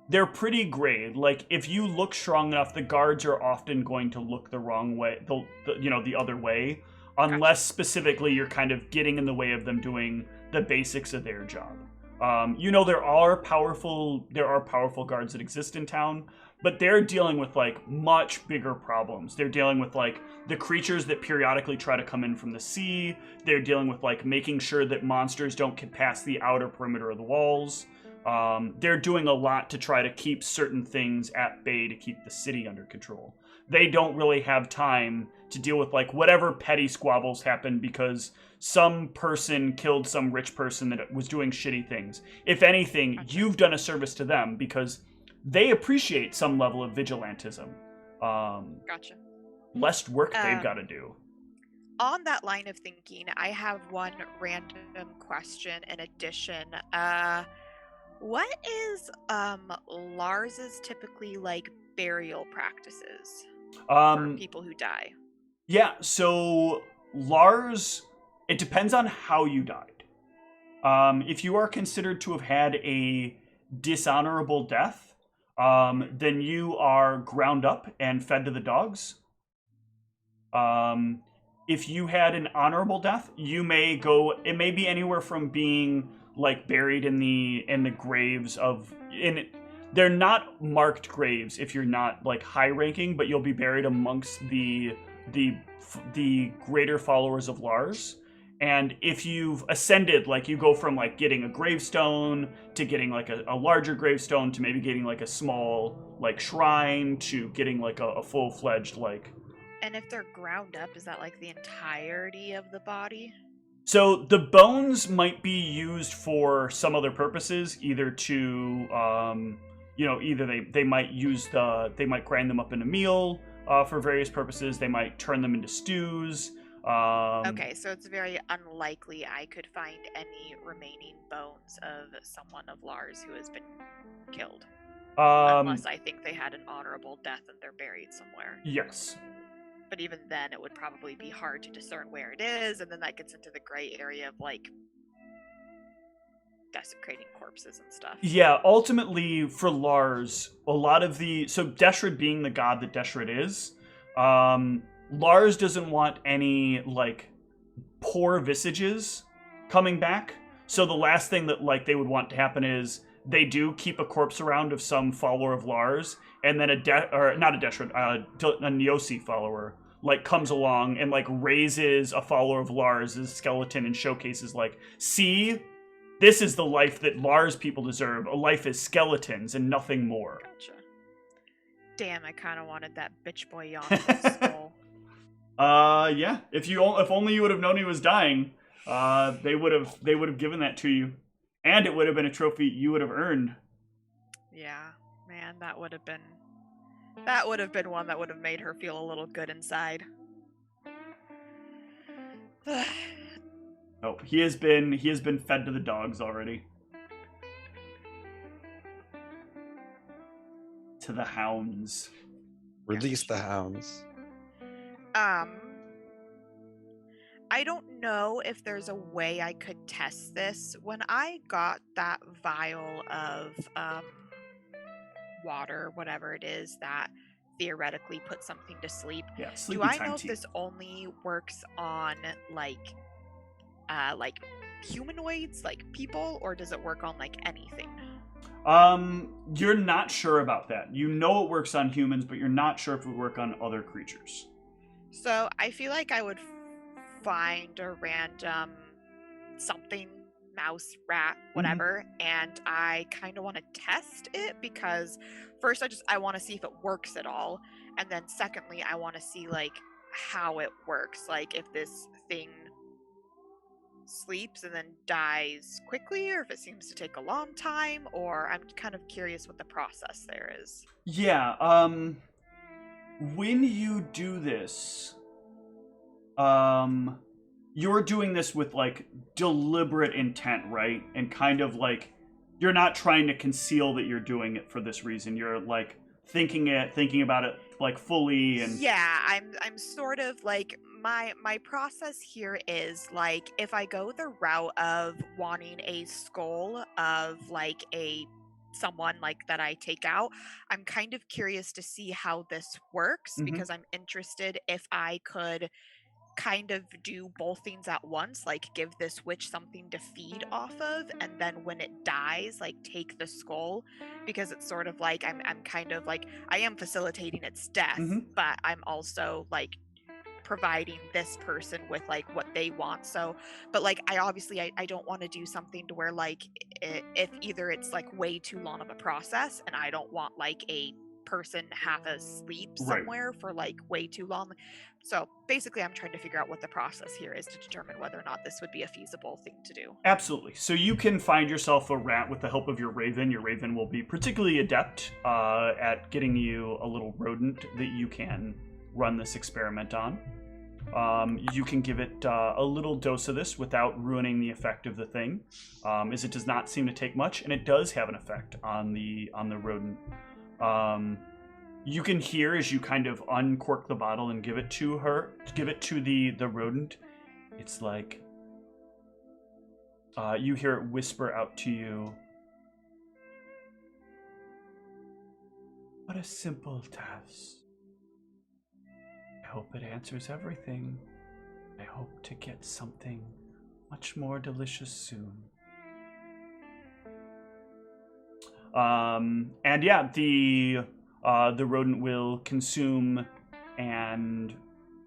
gray. Like, if you look strong enough, the guards are often going to look the wrong way, the other way, unless specifically you're kind of getting in the way of them doing the basics of their job. There are powerful guards that exist in town, but they're dealing with like much bigger problems. They're dealing with like the creatures that periodically try to come in from the sea. They're dealing with like making sure that monsters don't get past the outer perimeter of the walls. They're doing a lot to try to keep certain things at bay to keep the city under control. They don't really have time to deal with like whatever petty squabbles happen because some person killed some rich person that was doing shitty things. If anything, you've done a service to them because they appreciate some level of vigilantism. Gotcha. Less work they've got to do. On that line of thinking, I have one random question in addition. What is Lars's typically like burial practices for people who die? Yeah, so Lars, it depends on how you died. If you are considered to have had a dishonorable death, then you are ground up and fed to the dogs. If you had an honorable death, it may be anywhere from being like buried in the graves they're not marked graves if you're not like high ranking, but you'll be buried amongst the greater followers of Lars. And if you've ascended, like you go from like getting a gravestone to getting like a larger gravestone to maybe getting like a small like shrine to getting like a full-fledged like. And if they're ground up, is that like the entirety of the body? So the bones might be used for some other purposes, either to either they might they might grind them up in a meal for various purposes. They might turn them into stews. Okay, so it's very unlikely I could find any remaining bones of someone of Lars who has been killed. Unless I think they had an honorable death and they're buried somewhere. Yes. But even then, it would probably be hard to discern where it is, and then that gets into the gray area of, like, desecrating corpses and stuff. Yeah, ultimately, for Lars, a lot of so Deshryd being the god that Deshryd is, Lars doesn't want any, like, poor visages coming back. So the last thing that, like, they would want to happen is they do keep a corpse around of some follower of Lars, and then a Neosi follower, like, comes along and, like, raises a follower of Lars' skeleton and showcases, like, see, this is the life that Lars people deserve. A life as skeletons and nothing more. Gotcha. Damn, I kind of wanted that bitch boy Yon's skull. Yeah. If only you would have known he was dying, they would have given that to you. And it would have been a trophy you would have earned. Yeah, man, that would have been one that would have made her feel a little good inside. Oh, he has been fed to the dogs already. To the hounds. Release the hounds. I don't know if there's a way I could test this. When I got that vial of water, whatever it is, that theoretically puts something to sleep. Yeah, do I know if this only works on like humanoids, like people, or does it work on like anything? You're not sure about that. You know it works on humans, but you're not sure if it would work on other creatures. So I feel like I would find a random something, mouse, rat, whatever, and I kind of want to test it because first I want to see if it works at all, and then secondly I want to see like how it works, like if this thing sleeps and then dies quickly, or if it seems to take a long time, or I'm kind of curious what the process there is. Yeah, when you do this, you're doing this with like deliberate intent, right? And kind of like you're not trying to conceal that you're doing it for this reason. You're like thinking about it like fully. And yeah, I'm sort of like my process here is like if I go the route of wanting a skull of like someone like that I take out, I'm kind of curious to see how this works because I'm interested if I could kind of do both things at once, like give this witch something to feed off of, and then when it dies, like take the skull, because it's sort of like I'm kind of like I am facilitating its death, but I'm also like providing this person with like what they want. So but like I don't want to do something to where like if either it's like way too long of a process and I don't want like a person half asleep somewhere for like way too long. So basically I'm trying to figure out what the process here is to determine whether or not this would be a feasible thing to do. Absolutely. So you can find yourself a rat with the help of your raven. Your raven will be particularly adept at getting you a little rodent that you can run this experiment on. You can give it a little dose of this without ruining the effect of the thing, as it does not seem to take much, and it does have an effect on the rodent. You can hear as you kind of uncork the bottle and give it to the rodent. It's like you hear it whisper out to you. What a simple task. I hope it answers everything. I hope to get something much more delicious soon. And yeah, the rodent will consume and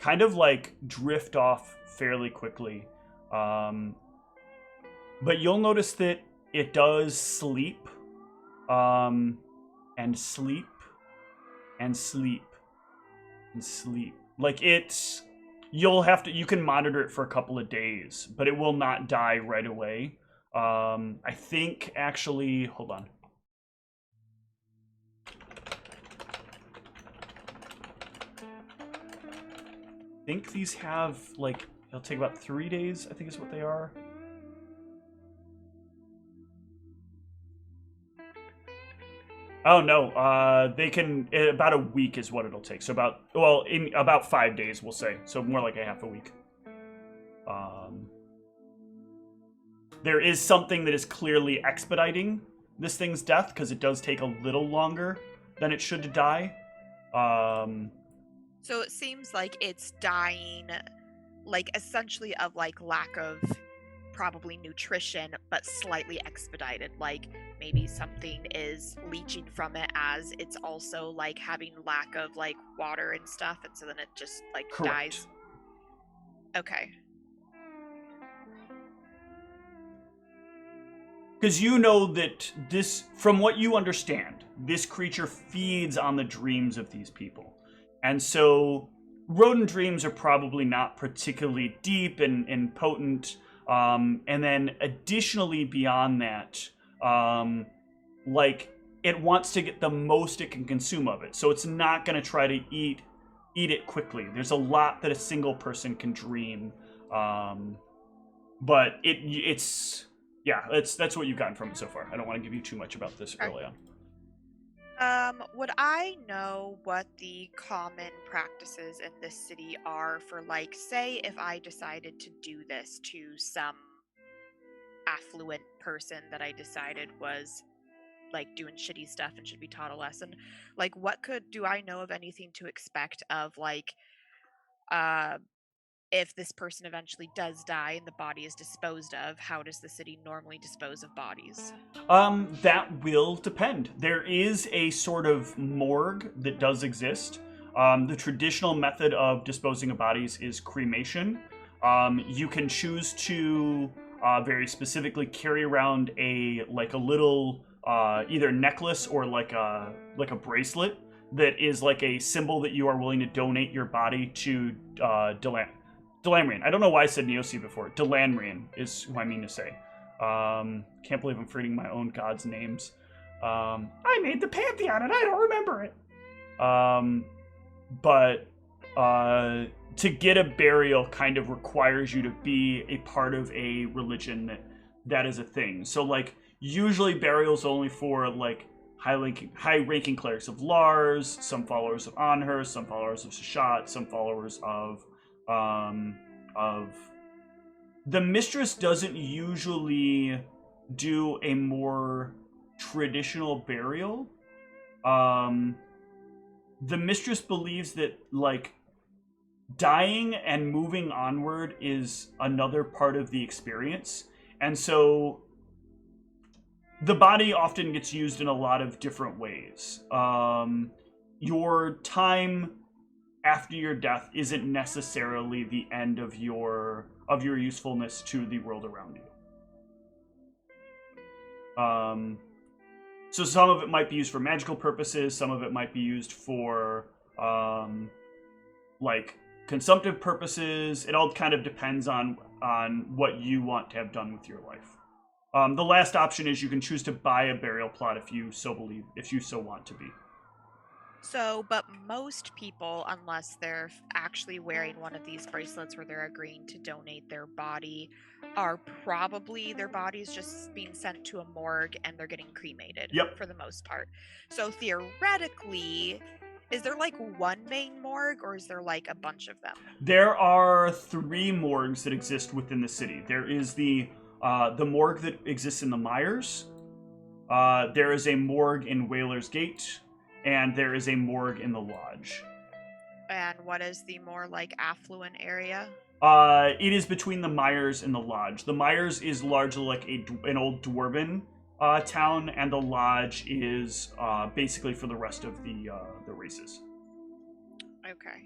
kind of like drift off fairly quickly. But you'll notice that it does sleep, and sleep, and sleep, and sleep. Like you can monitor it for a couple of days, but it will not die right away. I think actually, hold on. I think these have, like, it'll take about 3 days, I think is what they are. Oh, no, they can, about a week is what it'll take. So in about 5 days, we'll say. So more like a half a week. There is something that is clearly expediting this thing's death, because it does take a little longer than it should to die. So it seems like it's dying, like, essentially of, like, lack of probably nutrition, but slightly expedited. Like, maybe something is leaching from it as it's also, like, having lack of, like, water and stuff, and so then it just, like, dies. Okay. Because you know that this, from what you understand, this creature feeds on the dreams of these people. And so rodent dreams are probably not particularly deep and potent. And then additionally beyond that, like, it wants to get the most it can consume of it. So it's not going to try to eat it quickly. There's a lot that a single person can dream. But it's... Yeah, that's what you've gotten from it so far. I don't want to give you too much about this early on. Would I know what the common practices in this city are for, like, say if I decided to do this to some affluent person that I decided was, like, doing shitty stuff and should be taught a lesson? Like, do I know of anything to expect of, like, if this person eventually does die and the body is disposed of, how does the city normally dispose of bodies? That will depend. There is a sort of morgue that does exist. The traditional method of disposing of bodies is cremation. You can choose to very specifically carry around a little either necklace or like a bracelet that is like a symbol that you are willing to donate your body to Delamrian. I don't know why I said Neosi before. Delamrian is who I mean to say. Can't believe I'm forgetting my own gods' names. I made the Pantheon and I don't remember it. But to get a burial kind of requires you to be a part of a religion that is a thing. So like usually burials only for like high-ranking clerics of Lars, some followers of Anhur, some followers of Sascha, some followers of the Mistress doesn't usually do a more traditional burial. The Mistress believes that like dying and moving onward is another part of the experience, and so the body often gets used in a lot of different ways. Your time after your death isn't necessarily the end of your usefulness to the world around you. So some of it might be used for magical purposes, some of it might be used for like consumptive purposes. It all kind of depends on what you want to have done with your life. The last option is you can choose to buy a burial plot if you so want to be. So, but most people, unless they're actually wearing one of these bracelets where they're agreeing to donate their body, are probably their body's just being sent to a morgue and they're getting cremated. Yep. For the most part. So theoretically, is there like one main morgue or is there like a bunch of them? There are 3 morgues that exist within the city. There is the morgue that exists in the Myers. There is a morgue in Whaler's Gate. And there is a morgue in the Lodge. And what is the more like affluent area? It is between the Myers and the Lodge. The Myers is largely like an old dwarven town, and the Lodge is basically for the rest of the races. Okay.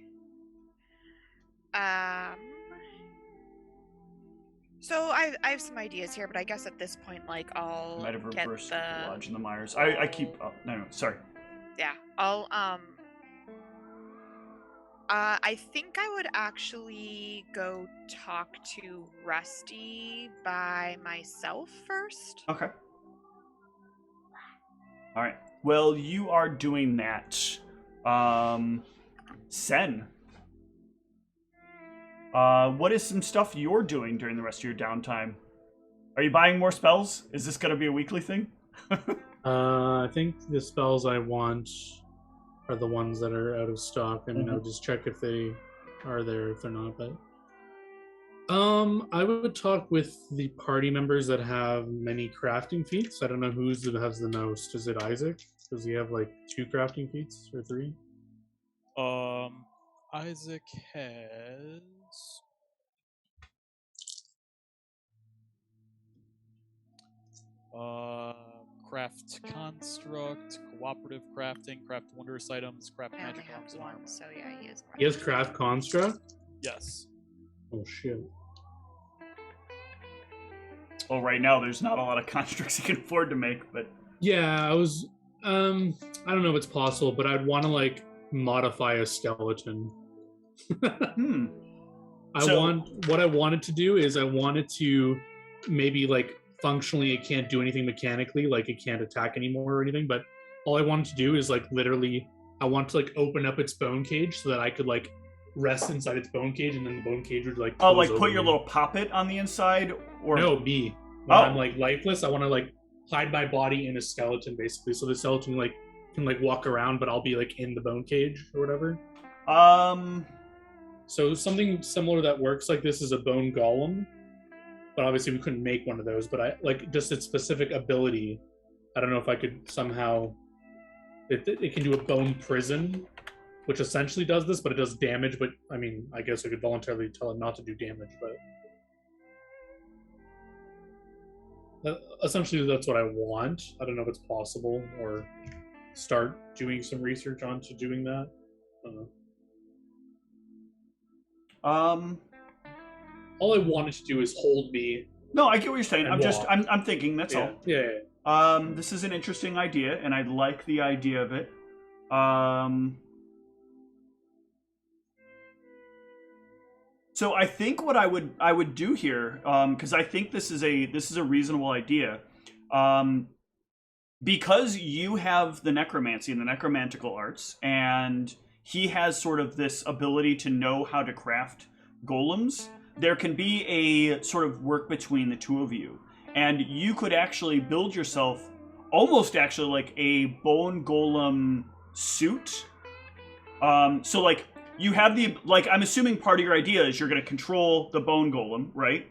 So I have some ideas here, but I guess at this point, like I'll Might have get reversed the the Lodge and the Myers. I keep. Oh, no, sorry. Yeah, I'll I think I would actually go talk to Rusty by myself first. Okay. All right. Well, you are doing that. Sen. What is some stuff you're doing during the rest of your downtime? Are you buying more spells? Is this going to be a weekly thing? I think the spells I want are the ones that are out of stock. I mean, I'll just check if they are there, if they're not. But I would talk with the party members that have many crafting feats. I don't know who has the most. Is it Isaac? Does he have like 2 crafting feats or 3? Isaac has craft construct, cooperative crafting, craft wondrous items, craft I only magic have arms and one, armor. so yeah, he is. He has craft construct? Yes. Oh shit. Well, right now there's not a lot of constructs you can afford to make, but Yeah, I was I don't know if it's possible, but I'd want to like modify a skeleton. What I wanted to do is I wanted to maybe like functionally it can't do anything mechanically, like it can't attack anymore or anything, but all I wanted to do is like literally I want to like open up its bone cage so that I could like rest inside its bone cage and then the bone cage would like like put your little poppet on the inside, or no, me. When I'm like lifeless, I want to like hide my body in a skeleton basically, so the skeleton like can like walk around, but I'll be like in the bone cage or whatever. So something similar that works like this is a bone golem, but obviously we couldn't make one of those. But I like just its specific ability. I don't know if I could somehow. It can do a bone prison, which essentially does this, but it does damage. But I mean, I guess I could voluntarily tell it not to do damage, but essentially that's what I want. I don't know if it's possible or start doing some research onto doing that. I don't know. All I wanted to do is hold me No, I get what you're saying. And walk. I'm thinking. That's all. Yeah. This is an interesting idea, and I like the idea of it. So I think what I would do here, because I think this is a reasonable idea, because you have the necromancy and the necromantical arts, and he has sort of this ability to know how to craft golems. There can be a sort of work between the two of you, and you could actually build yourself almost actually like a bone golem suit. So like. You have I'm assuming part of your idea is you're going to control the bone golem, right?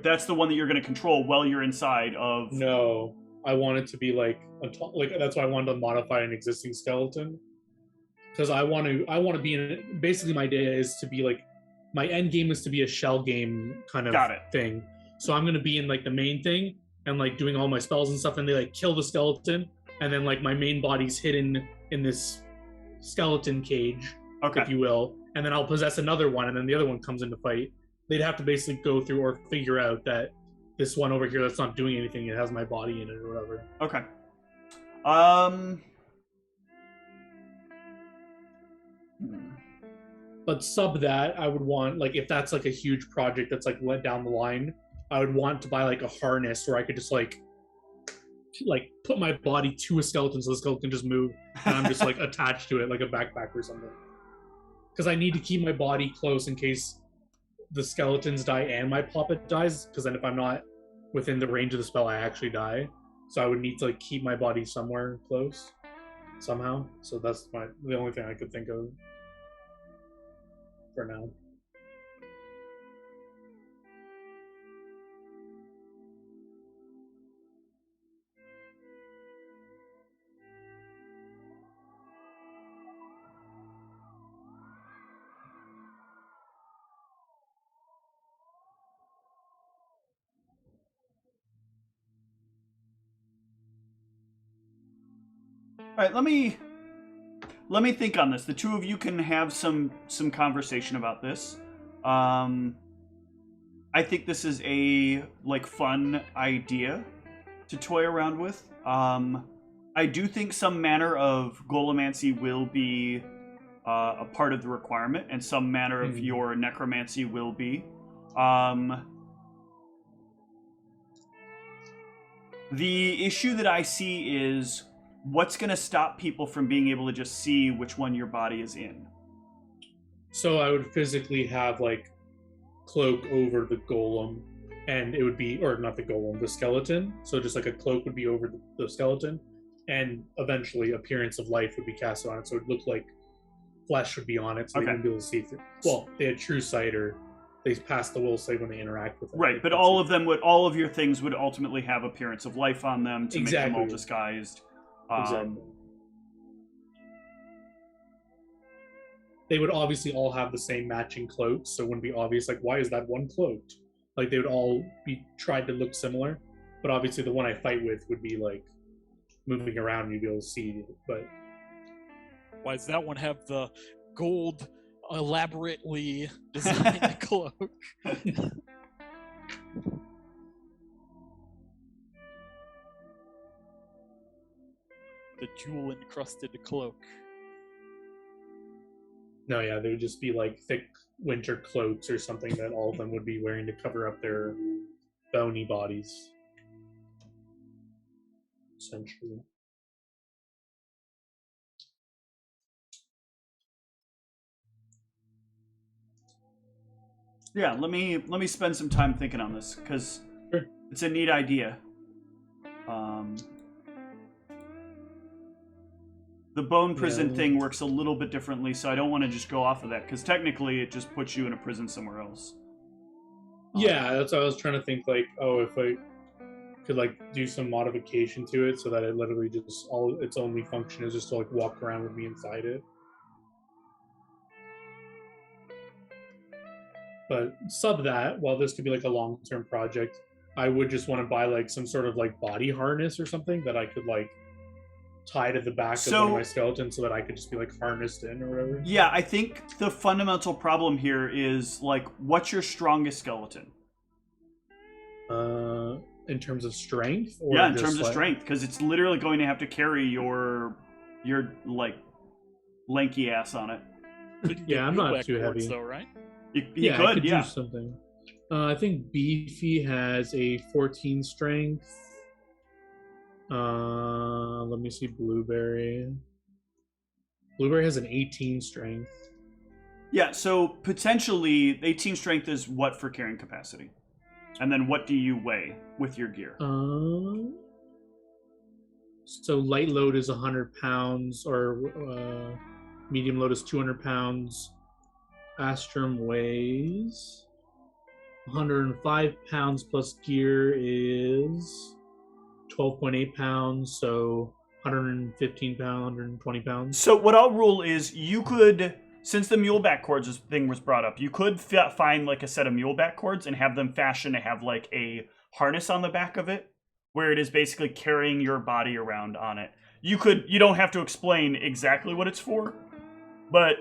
That's the one that you're going to control while you're inside of. No, I want it to be like that's why I wanted to modify an existing skeleton, because I want to be in. Basically, my idea is to be like, my end game is to be a shell game kind of thing. So I'm going to be in like the main thing and like doing all my spells and stuff, and they like kill the skeleton, and then like my main body's hidden in this skeleton cage. Okay. If you will, and then I'll possess another one, and then the other one comes into fight. They'd have to basically go through or figure out that this one over here that's not doing anything, it has my body in it or whatever. Okay. But sub that, I would want, like, if that's like a huge project that's like let down the line, I would want to buy like a harness where I could just like put my body to a skeleton so the skeleton can just move, and I'm just like attached to it like a backpack or something. Because I need to keep my body close in case the skeletons die and my puppet dies, because then if I'm not within the range of the spell, I actually die. So I would need to like keep my body somewhere close somehow. So that's the only thing I could think of for now. All right, let me think on this. The two of you can have some conversation about this. I think this is a fun idea to toy around with. I do think some manner of golemancy will be a part of the requirement, and some manner of your necromancy will be. The issue that I see is what's going to stop people from being able to just see which one your body is in. So I would physically have like cloak over the golem, and it would be, or not the golem, the skeleton. So just like a cloak would be over the skeleton, and eventually appearance of life would be cast on it. So it would look like flesh would be on it, so they wouldn't be able to see through. Well, they had true sight, or they pass the will save when they interact with it. Right, but all of your things would ultimately have appearance of life on them to make them all disguised. Exactly. They would obviously all have the same matching cloaks, so it wouldn't be obvious, like, why is that one cloaked? Like, they would all be tried to look similar, but obviously the one I fight with would be, like, moving around and you'd be able to see it, but... Why does that one have the gold, elaborately designed cloak? The jewel-encrusted cloak. No, yeah, they would just be like thick winter cloaks or something that all of them would be wearing to cover up their bony bodies. Essentially. Yeah, let me spend some time thinking on this, because it's a neat idea. The bone prison thing works a little bit differently, so I don't want to just go off of that, because technically it just puts you in a prison somewhere else. Yeah, that's what I was trying to think, like, oh, if I could, like, do some modification to it so that it literally just, all its only function is just to, like, walk around with me inside it. But sub that, while this could be, like, a long-term project, I would just want to buy, like, some sort of, like, body harness or something that I could, like, tie to the back of one of my skeletons so that I could just be like harnessed in or whatever. Yeah, I think the fundamental problem here is like, what's your strongest skeleton? in terms of strength? Or Yeah, in just, terms of like- strength, because it's literally going to have to carry your like lanky ass on it. Yeah, I'm not too Backwards, heavy. though, right? You I could, could yeah. do something. I think Beefy has a 14 strength. Let me see Blueberry. Blueberry has an 18 strength. Yeah, so potentially 18 strength is what for carrying capacity? And then what do you weigh with your gear? So light load is 100 pounds, or medium load is 200 pounds. Astrum weighs 105 pounds plus gear is 12.8 pounds, so 115 pounds, 120 pounds. So what I'll rule is you could, since the muleback cords thing was brought up, you could find like a set of muleback cords and have them fashioned to have like a harness on the back of it, where it is basically carrying your body around on it. You don't have to explain exactly what it's for, but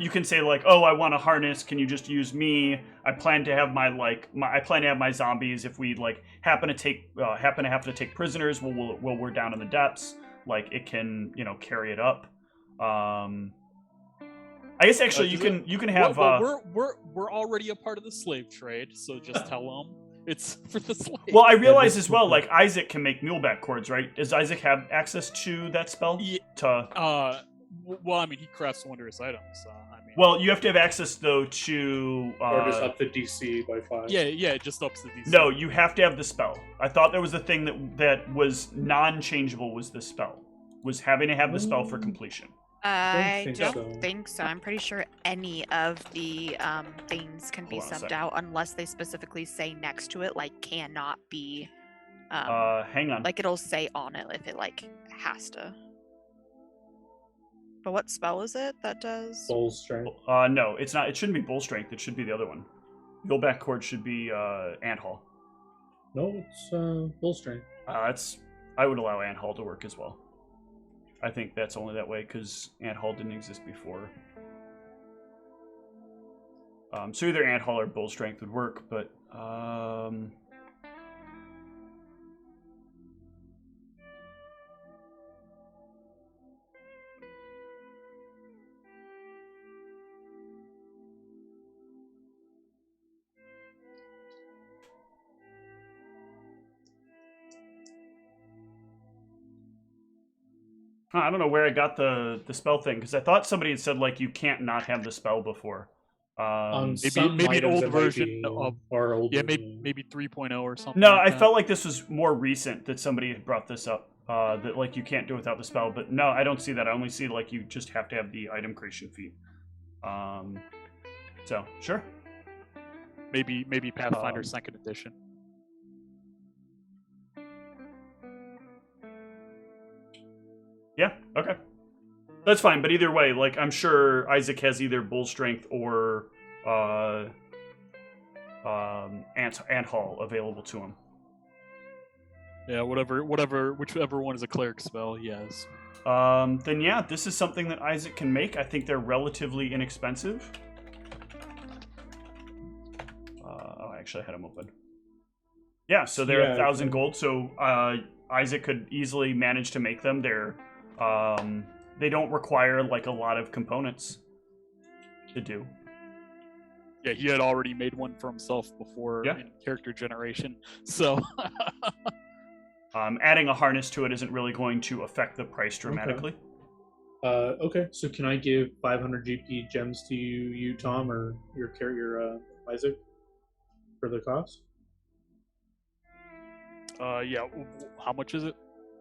you can say like, oh, I want a harness. Can you just use me? I plan to have my zombies. If we like happen to have to take prisoners while we're down in the depths, like it can carry it up. I guess actually you can have. We're already a part of the slave trade, so just tell them it's for the slave. Well, I realize as well, like Isaac can make muleback cords, right? Does Isaac have access to that spell? Yeah. Well, I mean, he crafts wondrous items. Well, you have to have access though to. Or just up the DC by 5. Yeah, it just ups the DC. No, you have to have the spell. I thought there was a thing that was non-changeable. Was the spell? Was having to have the spell for completion. I don't think so. I'm pretty sure any of the things can be subbed out unless they specifically say next to it, like cannot be. Hang on. Like it'll say on it if it like has to. But what spell is it that does? Bull strength. No, it's not. It shouldn't be bull strength. It should be the other one. Muleback cord should be ant hall. No, it's bull strength. I would allow ant hall to work as well. I think that's only that way because ant hall didn't exist before. So either ant hall or bull strength would work, but I don't know where I got the spell thing, because I thought somebody had said like you can't not have the spell before. Maybe an old version of, or old. Yeah, maybe 3.0 or something. No, like I that. felt like this was more recent that somebody had brought this up. That like you can't do it without the spell, but no, I don't see that. I only see like you just have to have the item creation feat. So sure. Maybe Pathfinder 2nd edition. Yeah, okay. That's fine, but either way, like I'm sure Isaac has either bull strength or ant hall available to him. Yeah, whichever one is a cleric spell, yes. Then yeah, this is something that Isaac can make. I think they're relatively inexpensive. I actually had them open. Yeah, so they're 1,000 gold. So Isaac could easily manage to make them. They don't require like a lot of components to do. Yeah, he had already made one for himself before in character generation. So adding a harness to it isn't really going to affect the price dramatically. Okay, so can I give 500 GP gems to you, Tom, or your Isaac, for the cost? Yeah. How much is it?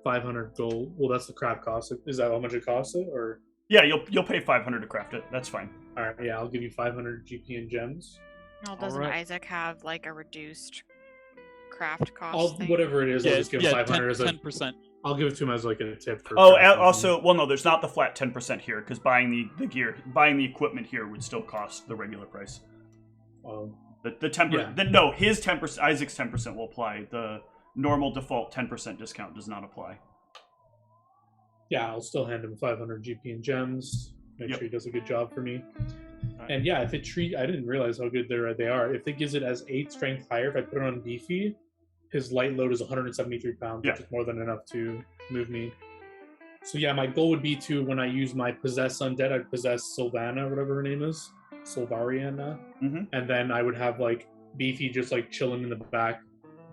500 gold. Well, that's the craft cost. Is that how much it costs it, or? Yeah, you'll pay 500 to craft it. That's fine. All right. Yeah, I'll give you 500 GP and gems. Well, doesn't Isaac have like a reduced craft cost thing? Whatever it is, I'll just give him 500 as 10%. I'll give it to him as like a tip. For also, well, no, there's not the flat 10% here because buying the gear, buying the equipment here would still cost the regular price. The 10%. Yeah. No, his 10%, Isaac's 10% will apply. The normal default 10% discount does not apply. Yeah, I'll still hand him 500 GP and gems. Make sure he does a good job for me. And yeah, if it I didn't realize how good they are. If it gives it as 8 strength higher, if I put it on Beefy, his light load is 173 pounds, Yeah. which is more than enough to move me. So yeah, my goal would be to, when I use my possess undead, I'd possess Sylvana, whatever her name is, Sylvariana, and then I would have like Beefy just like chilling in the back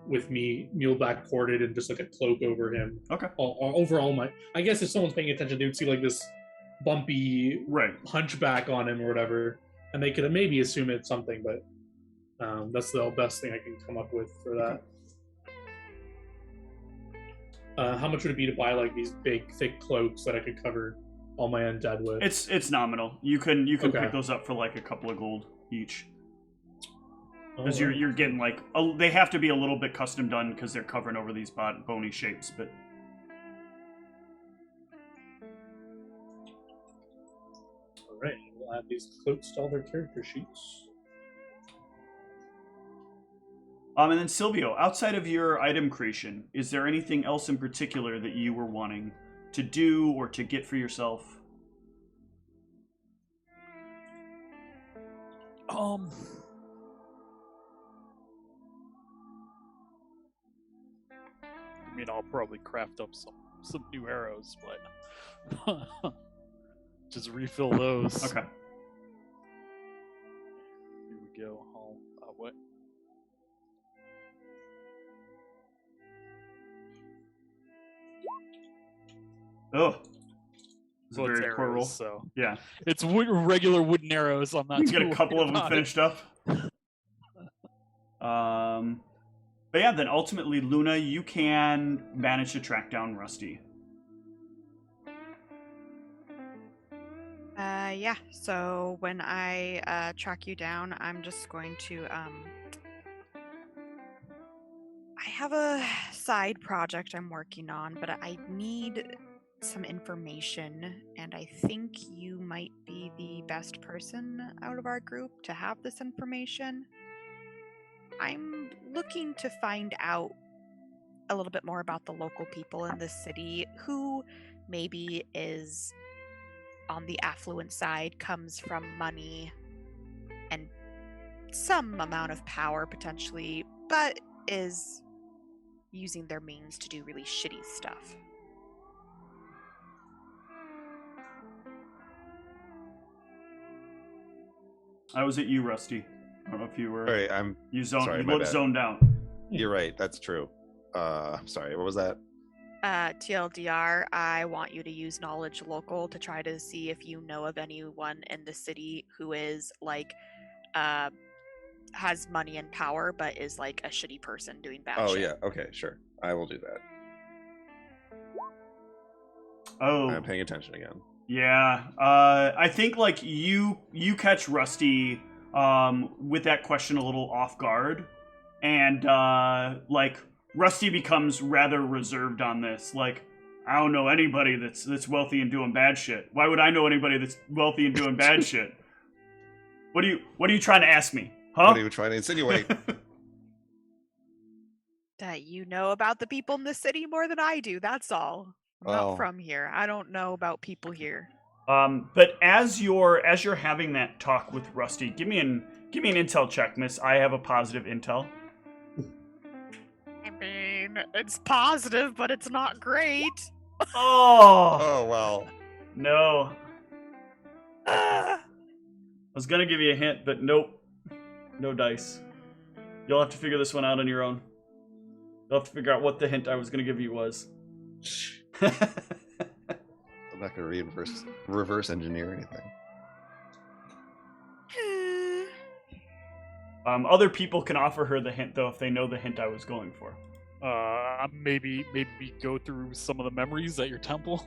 with me, muleback corded, and just like a cloak over him. Okay. Overall, I guess if someone's paying attention, they would see like this bumpy hunchback on him or whatever, and they could maybe assume it's something, but that's the best thing I can come up with for that. How much would it be to buy like these big, thick cloaks that I could cover all my undead with? It's nominal. You can pick those up for like a couple of gold each. Because you're getting like they have to be a little bit custom done because they're covering over these bony shapes, but. All right, we'll add these cloaks to all their character sheets. And then Silvio, outside of your item creation, is there anything else in particular that you were wanting to do or to get for yourself? I mean, I'll probably craft up some new arrows, but just refill those. Okay. Here we go. What? Oh. It's a Well, it's very poor arrows, roll. so Yeah. it's regular wooden arrows. I'm not. You get a couple of them about finished up. But yeah, then ultimately, Luna, you can manage to track down Rusty. Yeah, so when I track you down, I'm just going to I have a side project I'm working on, but I need some information, and I think you might be the best person out of our group to have this information. I'm looking to find out a little bit more about the local people in this city, who maybe is on the affluent side, comes from money and some amount of power potentially, but is using their means to do really shitty stuff. I was at you, Rusty. I don't know if you were. Sorry, You sorry, you my looked bad. zoned out. You're right. That's true. Sorry. What was that? TLDR, I want you to use knowledge local to try to see if you know of anyone in the city who is like has money and power but is like a shitty person doing bad shit. Yeah. Okay. Sure. I will do that. Oh. I'm paying attention again. Yeah. I think like you catch Rusty with that question a little off guard, and like Rusty becomes rather reserved on this. Like, I don't know anybody that's wealthy and doing bad shit. Why would I know anybody that's wealthy and doing bad shit? What are you trying to ask me? Huh? What are you trying to insinuate? That you know about the people in the city more than I do, that's all. I'm not from here. I don't know about people here. But as you're having that talk with Rusty, give me an intel check, miss. I have a positive intel. I mean, it's positive, but it's not great. Oh well. No. I was gonna give you a hint, but nope. No dice. You'll have to figure this one out on your own. You'll have to figure out what the hint I was gonna give you was. I'm not gonna reverse engineer anything. Other people can offer her the hint though if they know the hint I was going for. Maybe go through some of the memories at your temple.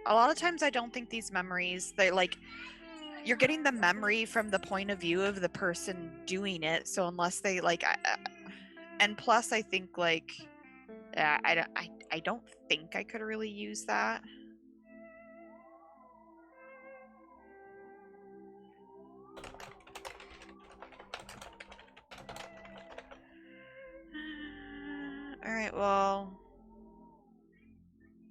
A lot of times I don't think these memories, they like, you're getting the memory from the point of view of the person doing it, so unless they like and plus I think like I don't think I could really use that. All right, well,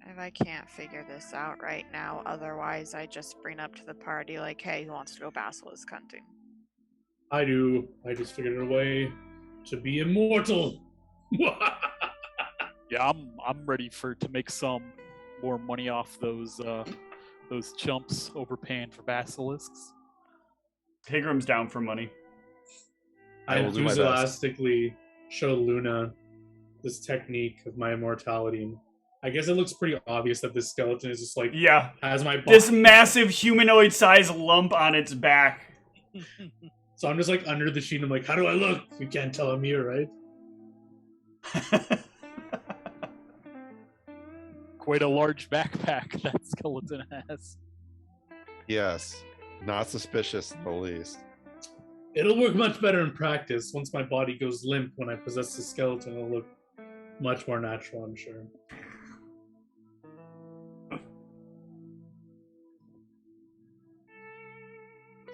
if I can't figure this out right now. Otherwise, I just bring up to the party like, hey, who wants to go basilisk hunting? I do. I just figured a way to be immortal. Yeah, I'm ready to make some more money off those chumps overpaying for basilisks. Tigram's down for money. I will do my best. enthusiastically show Luna this technique of my immortality. I guess it looks pretty obvious that this skeleton is just like, Yeah. has my body. This massive humanoid-sized lump on its back. So I'm just like under the sheet. I'm like, how do I look? You can't tell I'm here, right? Quite a large backpack that skeleton has. Yes. Not suspicious in the least. It'll work much better in practice. Once my body goes limp when I possess the skeleton, it'll look much more natural, I'm sure.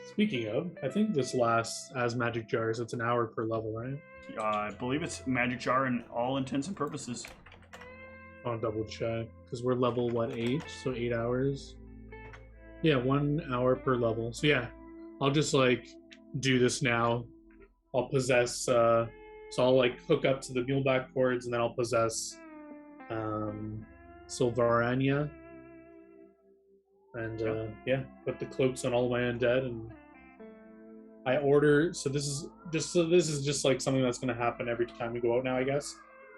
Speaking of, I think this lasts as magic jars. It's an hour per level, right? I believe it's magic jar in all intents and purposes. I'll double check because we're level 8, so 8 hours. Yeah, 1 hour per level. So yeah, I'll just like do this now. I'll possess. So I'll like hook up to the muleback cords, and then I'll possess Silvarania. And yeah, put the cloaks on all my undead, and I order. So this is just like something that's going to happen every time we go out now. I guess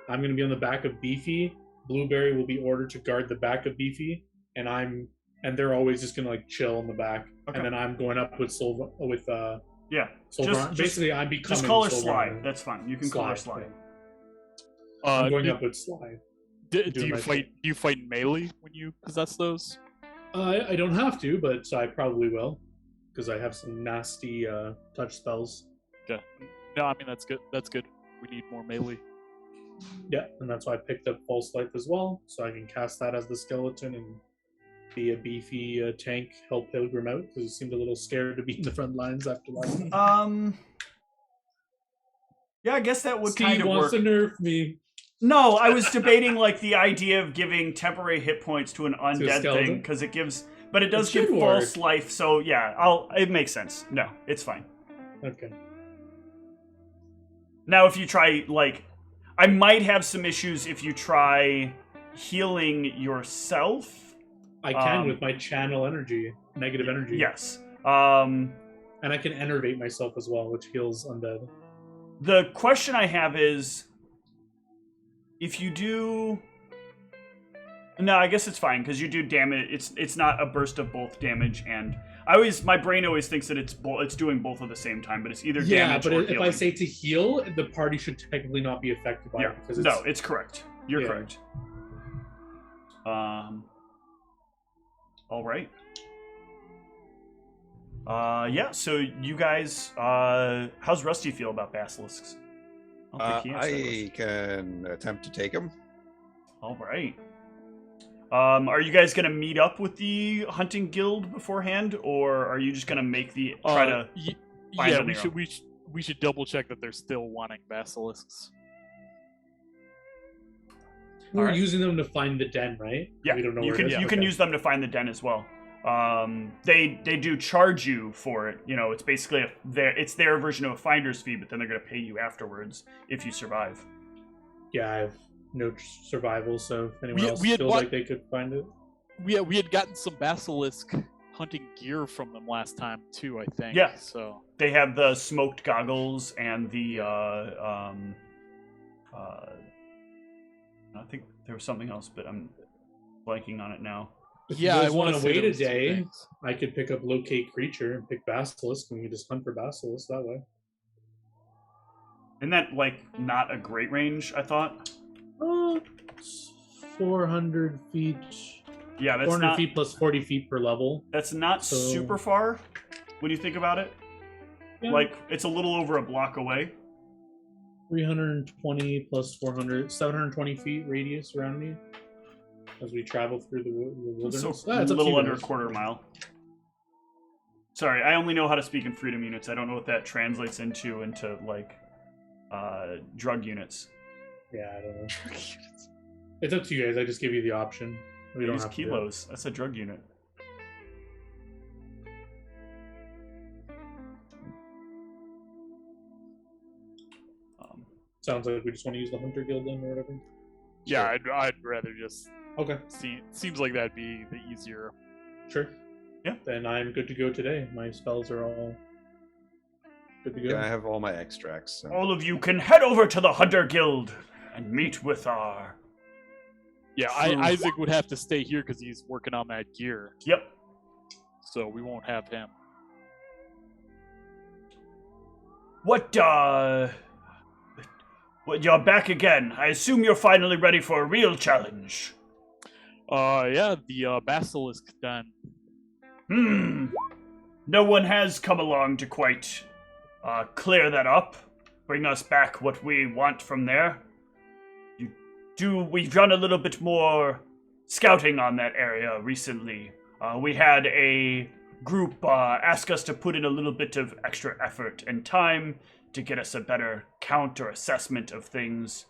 I'm going to be on the back of Beefy. Blueberry will be ordered to guard the back of Beefy, and they're always just gonna like chill in the back, Okay. and then I'm going up with Yeah. basically I'm becoming. Just call her Sylvar. Sly. That's fine. You can call her Sly. I'm going up with Sly. Do you fight melee when you possess those? I don't have to, but I probably will, because I have some nasty touch spells. Yeah. No, I mean that's good. That's good. We need more melee. Yeah, and that's why I picked up False Life as well, so I can cast that as the skeleton and be a beefy tank, help Pilgrim out, because he seemed a little scared to be in the front lines after last time. Yeah, I guess that would Steve kind of wants work. to nerf me. No, I was debating like the idea of giving temporary hit points to an undead skeleton? thing because it gives, but it does It give should false work. life. So yeah, it makes sense. No, it's fine. Okay. Now, if you try like, I might have some issues if you try healing yourself. I can with my channel energy, negative energy. Yes. And I can enervate myself as well, which heals undead. The question I have is, if you do, no, I guess it's fine because you do damage. It's not a burst of both damage and my brain always thinks that it's doing both at the same time, but it's either damage or if healing. I say to heal, the party should technically not be affected by it. Because it's correct. You're correct. All right. Yeah. So you guys, how's Rusty feel about basilisks? I can attempt to take him. All right. Are you guys gonna meet up with the hunting guild beforehand, or are you just gonna make try to? Yeah, we should double check that they're still wanting basilisks. We're Alright. using them to find the den, right? Yeah, We don't know you where can it is? you can Okay. use them to find the den as well. They do charge you for it. You know, it's basically it's their version of a finder's fee, but then they're gonna pay you afterwards if you survive. Yeah, I have no survival, so if anyone else we had feels what- like they could find it. We had gotten some basilisk hunting gear from them last time too, I think. Yeah. So They have the smoked goggles and the I think there was something else, but I'm blanking on it now. If yeah, you I guys want want to to wait a those two day, things. I could pick up locate creature and pick basilisk, and we just hunt for basilisk that way. Isn't that like not a great range? I thought. It's 400 feet. Yeah, that's 400 not. feet plus 40 feet per level. That's not So- super far when you think about it. Yeah. Like it's a little over a block away. 320 plus 400, 720 feet radius around me as we travel through the wilderness. So It's a up to little you under a guys. quarter mile. Sorry, I only know how to speak in freedom units. I don't know what that translates into like drug units. Yeah, I don't know. It's up to you guys. I just give you the option. We don't Use have to do it. kilos. That's a drug unit. Sounds like we just want to use the Hunter Guild then, or whatever. Yeah, Sure. I'd rather just Okay, seems like that'd be the easier. sure. Yeah. Then I'm good to go today. My spells are all good to go. Yeah, I have all my extracts. So. All of you can head over to the Hunter Guild and meet with our... Yeah, True. Isaac would have to stay here because he's working on that gear, Yep. so we won't have him. What, Well, you're back again. I assume you're finally ready for a real challenge. Yeah, the Basilisk Den. No one has come along to quite clear that up, bring us back what we want from there. We've done a little bit more scouting on that area recently. We had a group ask us to put in a little bit of extra effort and time to get us a better count or assessment of things.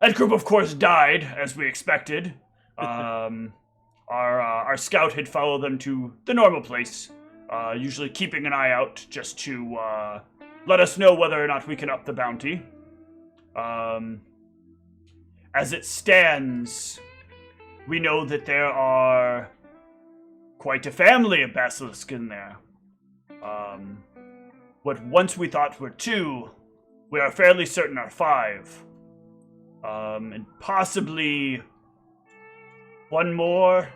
That group, of course, died, as we expected. Our scout had followed them to the normal place, usually keeping an eye out just to let us know whether or not we can up the bounty. As it stands, we know that there are quite a family of basilisks in there. What once we thought were 2, we are fairly certain are 5. And possibly 1 more.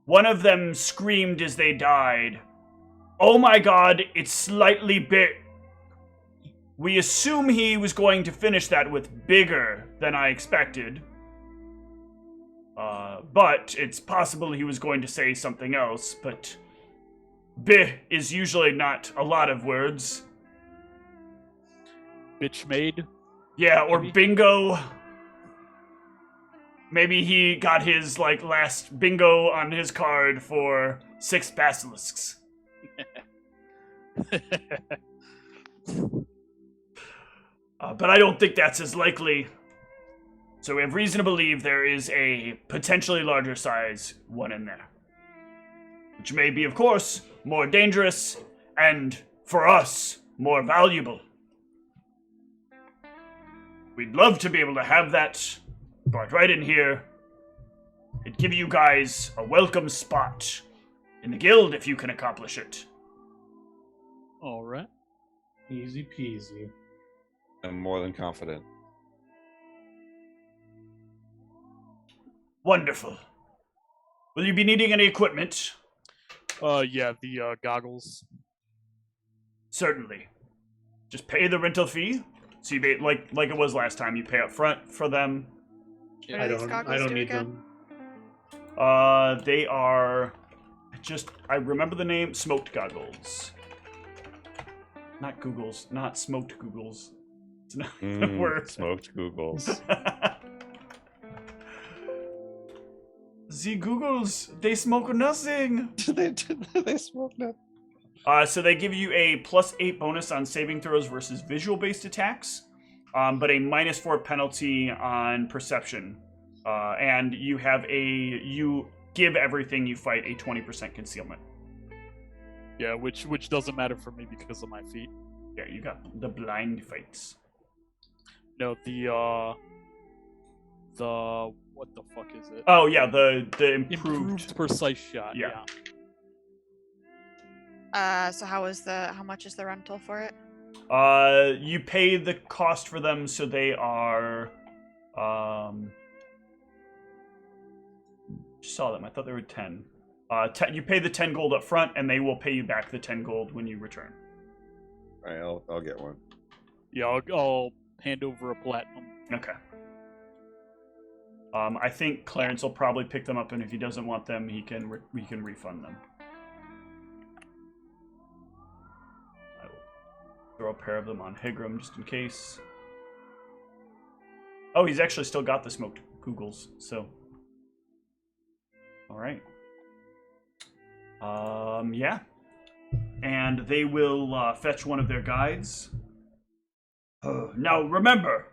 One of them screamed as they died, "Oh my god, it's slightly big." We assume he was going to finish that with bigger than I expected. But it's possible he was going to say something else, but bih is usually not a lot of words. Bitch made. Yeah, or Maybe. bingo. Maybe he got his, last bingo on his card for 6 basilisks. But I don't think that's as likely. So we have reason to believe there is a potentially larger size one in there. Which may be, of course, more dangerous, and, for us, more valuable. We'd love to be able to have that brought right in here. It'd give you guys a welcome spot in the guild if you can accomplish it. All right. Easy peasy. I'm more than confident. Wonderful. Will you be needing any equipment? Yeah, the goggles. Certainly. Just pay the rental fee. So you pay, like it was last time, you pay up front for them. What I do these don't. goggles I don't do need again? them. They are I remember the name, smoked goggles. Not Googles, not smoked Googles. It's not a word. Smoked Googles. The Googles, they smoke nothing. they smoke that? So they give you a +8 bonus on saving throws versus visual-based attacks, but a -4 penalty on perception. And you give everything you fight a 20% concealment. Yeah, which doesn't matter for me because of my feet. Yeah, you got the blind fights. No, the what the fuck is it? Oh yeah, the improved. Precise shot. Yeah. So how much is the rental for it? You pay the cost for them, so they are. Just saw them. I thought they were 10. You pay the 10 gold up front, and they will pay you back the 10 gold when you return. All right, I'll get one. Yeah, I'll hand over a platinum. Okay. I think Clarence will probably pick them up, and if he doesn't want them, he can refund them. I will throw a pair of them on Higram just in case. Oh, he's actually still got the smoked Googles, so. All right. Yeah. And they will fetch one of their guides. Now, remember,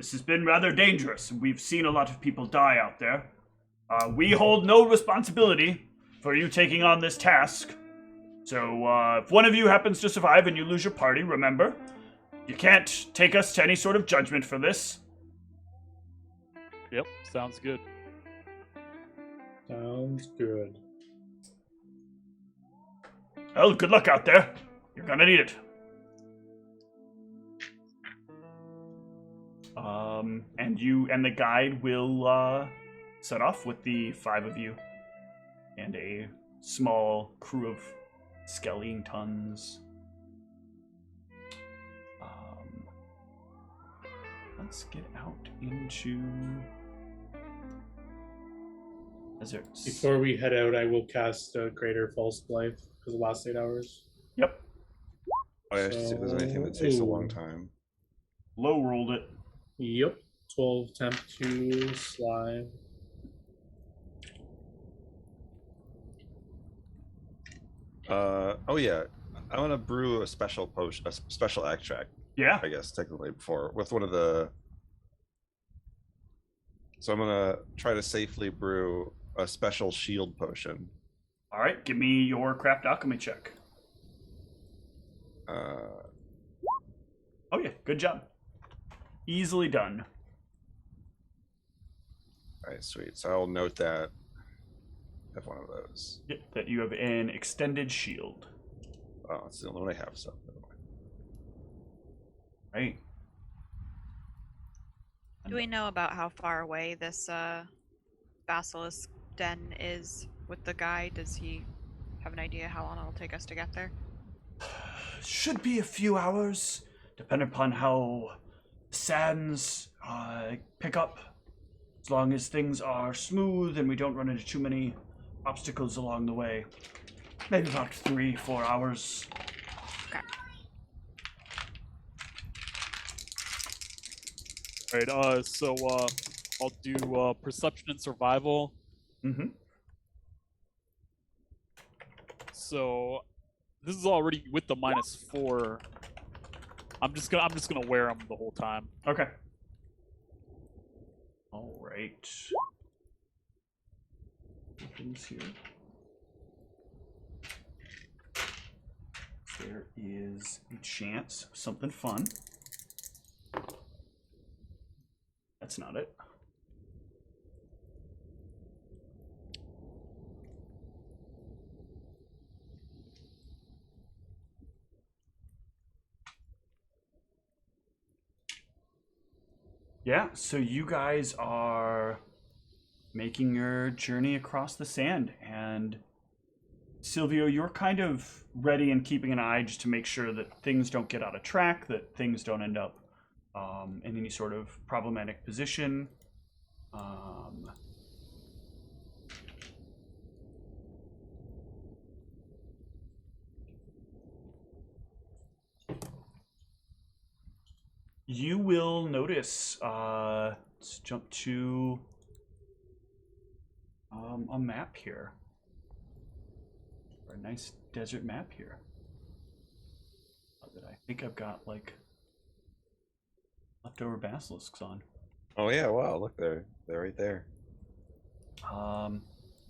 This has been rather dangerous. We've seen a lot of people die out there. We hold no responsibility for you taking on this task. So, if one of you happens to survive and you lose your party, remember, you can't take us to any sort of judgment for this. Yep, sounds good. Sounds good. Well, good luck out there. You're gonna need it. And you and the guide will set off with the 5 of you and a small crew of skeletons. Let's get out into deserts. Before we head out, I will cast Greater False Life for the last 8 hours. Yep. I have to see if there's anything that takes a long time. Low rolled it. Yep. 12 temp to slide. Oh yeah, I want to brew a special potion, a special extract. Yeah. I guess technically before with one of the. So I'm gonna try to safely brew a special shield potion. All right. Give me your craft alchemy check. Oh yeah. Good job. Easily done. All right, sweet. So I'll note that. Have one of those. Yep, that you have an extended shield. Oh, it's the only one I have. So. Right. Do we know about how far away this basilisk den is with the guide? Does he have an idea how long it'll take us to get there? Should be a few hours, depending upon how sands pick up. As long as things are smooth and we don't run into too many obstacles along the way. Maybe about 3-4 hours. Okay. Alright, so I'll do perception and survival. Mm-hmm. So this is already with the -4. I'm just gonna wear them the whole time. Okay. All right. Things here. There is a chance of something fun. That's not it. Yeah, so you guys are making your journey across the sand, and Silvio, you're kind of ready and keeping an eye just to make sure that things don't get out of track, that things don't end up in any sort of problematic position. You will notice, let's jump to a map here. Or a nice desert map here. That I think I've got like leftover basilisks on. Oh yeah, wow, look there. They're right there.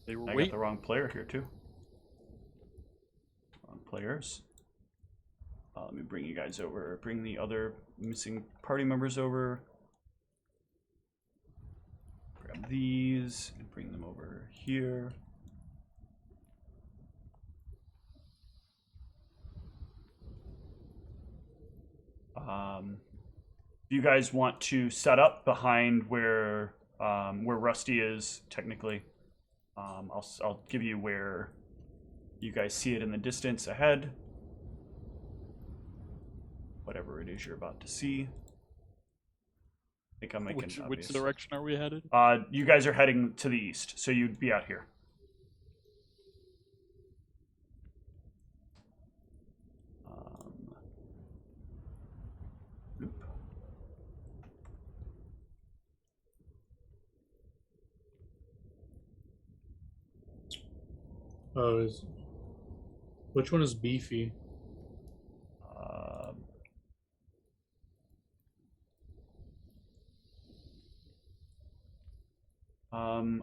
They were I got the wrong player here too. Wrong players. Let me bring you guys over. Bring the other missing party members over. Grab these and bring them over here. If you guys want to set up behind where Rusty is, technically, I'll give you where you guys see it in the distance ahead. Whatever it is you're about to see. I think I'm making it obvious. Which direction are we headed? You guys are heading to the east, so you'd be out here. Oh, which one is beefy?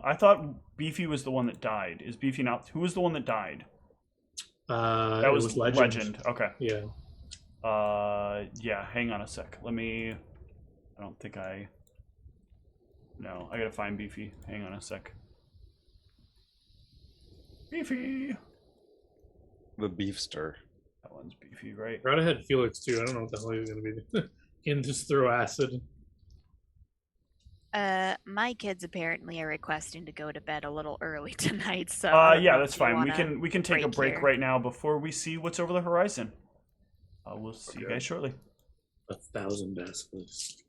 I thought Beefy was the one that died. Is Beefy not? Who was the one that died? That was Legend. Okay. Yeah. Yeah. Hang on a sec. Let me. I don't think I. No, I gotta find Beefy. Hang on a sec. Beefy. The beefster. That one's Beefy, right? Right ahead, Felix too. I don't know what the hell he's gonna be. He can just throw acid. My kids apparently are requesting to go to bed a little early tonight, so Yeah, that's fine. We can take a break here. right now before we see what's over the horizon. We'll see you guys shortly. 1,000 basilisks.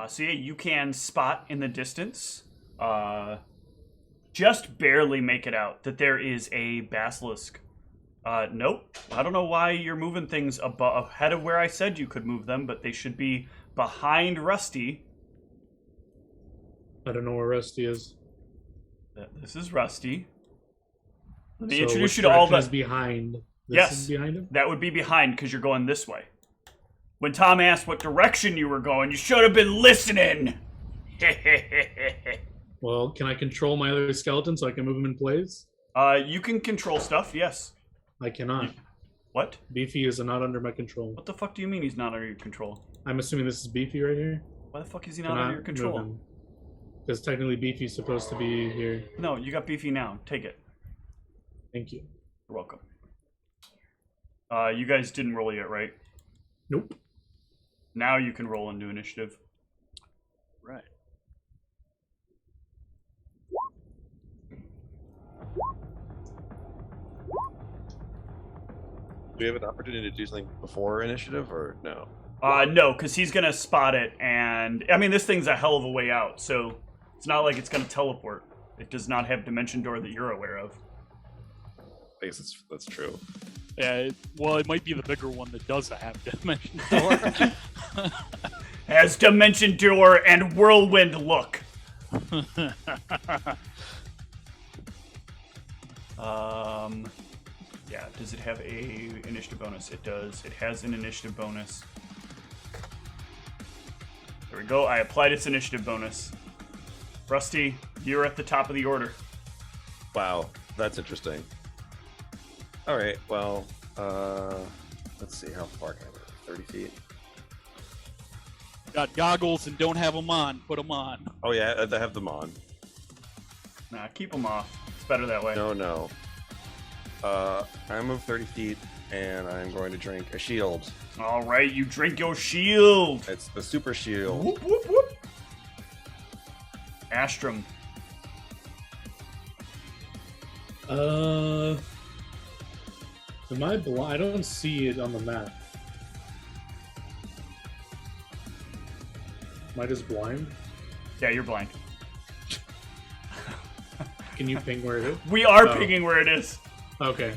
So yeah, you can spot in the distance, just barely make it out that there is a basilisk. Nope. I don't know why you're moving things ahead of where I said you could move them, but they should be behind Rusty. I don't know where Rusty is. This is Rusty. Let me So introduce which you to all direction the... is behind. This Yes, is behind him? that would be behind because you're going this way. When Tom asked what direction you were going, you should have been listening. Well, can I control my other skeleton so I can move him in place? You can control stuff, yes. I cannot. What? Beefy is not under my control. What the fuck do you mean he's not under your control? I'm assuming this is Beefy right here? Why the fuck is he not under your control? Because technically Beefy's supposed to be here. No, you got Beefy now. Take it. Thank you. You're welcome. You guys didn't roll yet, right? Nope. Now you can roll into initiative. Right. Do we have an opportunity to do something before initiative, or no? No, because he's gonna spot it, and I mean this thing's a hell of a way out, so it's not like it's gonna teleport. It does not have dimension door that you're aware of. I guess that's true. Yeah, well, it might be the bigger one that does have dimension door. Has dimension door and whirlwind look. Yeah, does it have a initiative bonus? It does. It has an initiative bonus. There we go. I applied its initiative bonus. Rusty, you're at the top of the order. Wow, that's interesting. All right, well, let's see, how far can I go? 30 feet? Got goggles and don't have them on. Put them on. Oh yeah, I have them on. Nah, keep them off. It's better that way. No. I move 30 feet, and I'm going to drink a shield. All right, you drink your shield. It's the super shield. Whoop, whoop, whoop. Astrum. Am I blind? I don't see it on the map. Am I just blind? Yeah, you're blind. Can you ping where it is? We are pinging where it is. Okay.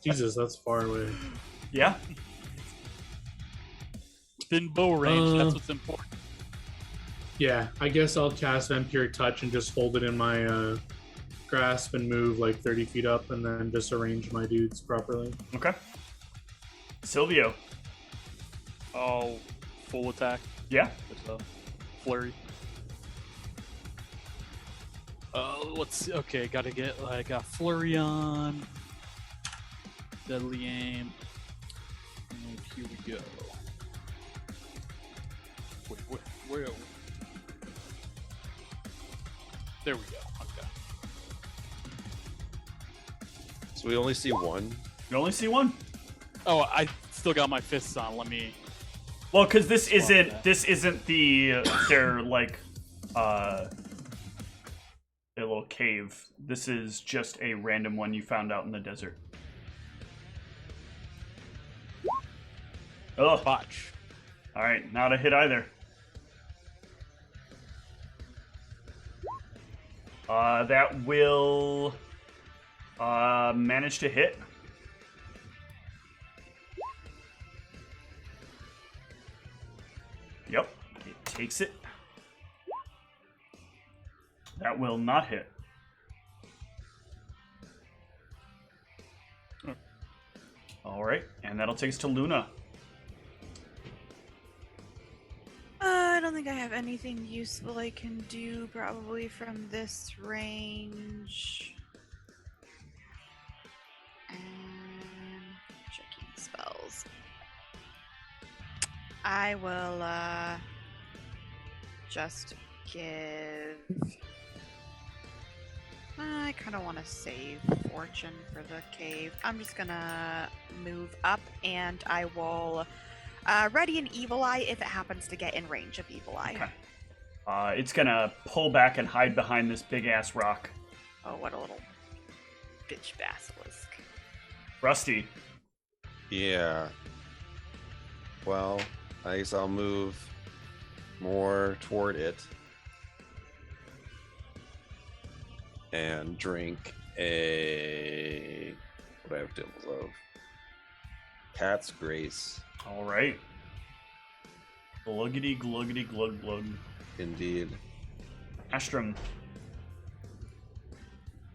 Jesus, that's far away. Yeah. Within bow range, that's what's important. Yeah, I guess I'll cast Vampiric Touch and just hold it in my grasp and move like 30 feet up and then just arrange my dudes properly. Okay. Silvio. Oh, full attack Yeah. with a flurry. Let's see. Okay, gotta get like a flurry on. Deadly aim. And here we go. Where? There we go. Okay. So we only see one. You only see one. Oh, I still got my fists on. Let me. Well, because this Swap isn't that. their like a little cave. This is just a random one you found out in the desert. Oh, Botch. all right, not a hit either. That will manage to hit. Yep, it takes it. That will not hit. All right, and that'll take us to Luna. I don't think I have anything useful I can do probably from this range. And checking spells. I will just give... I kind of want to save Fortune for the cave. I'm just gonna move up and I will ready an Evil Eye if it happens to get in range of Evil Eye. Okay. It's gonna pull back and hide behind this big ass rock. Oh, what a little bitch basilisk. Rusty. Yeah. Well, I guess I'll move more toward it and drink a what do I have Devil's of? Cat's Grace. All right. Gluggity, gluggity, glug, glug. Indeed. Astrum.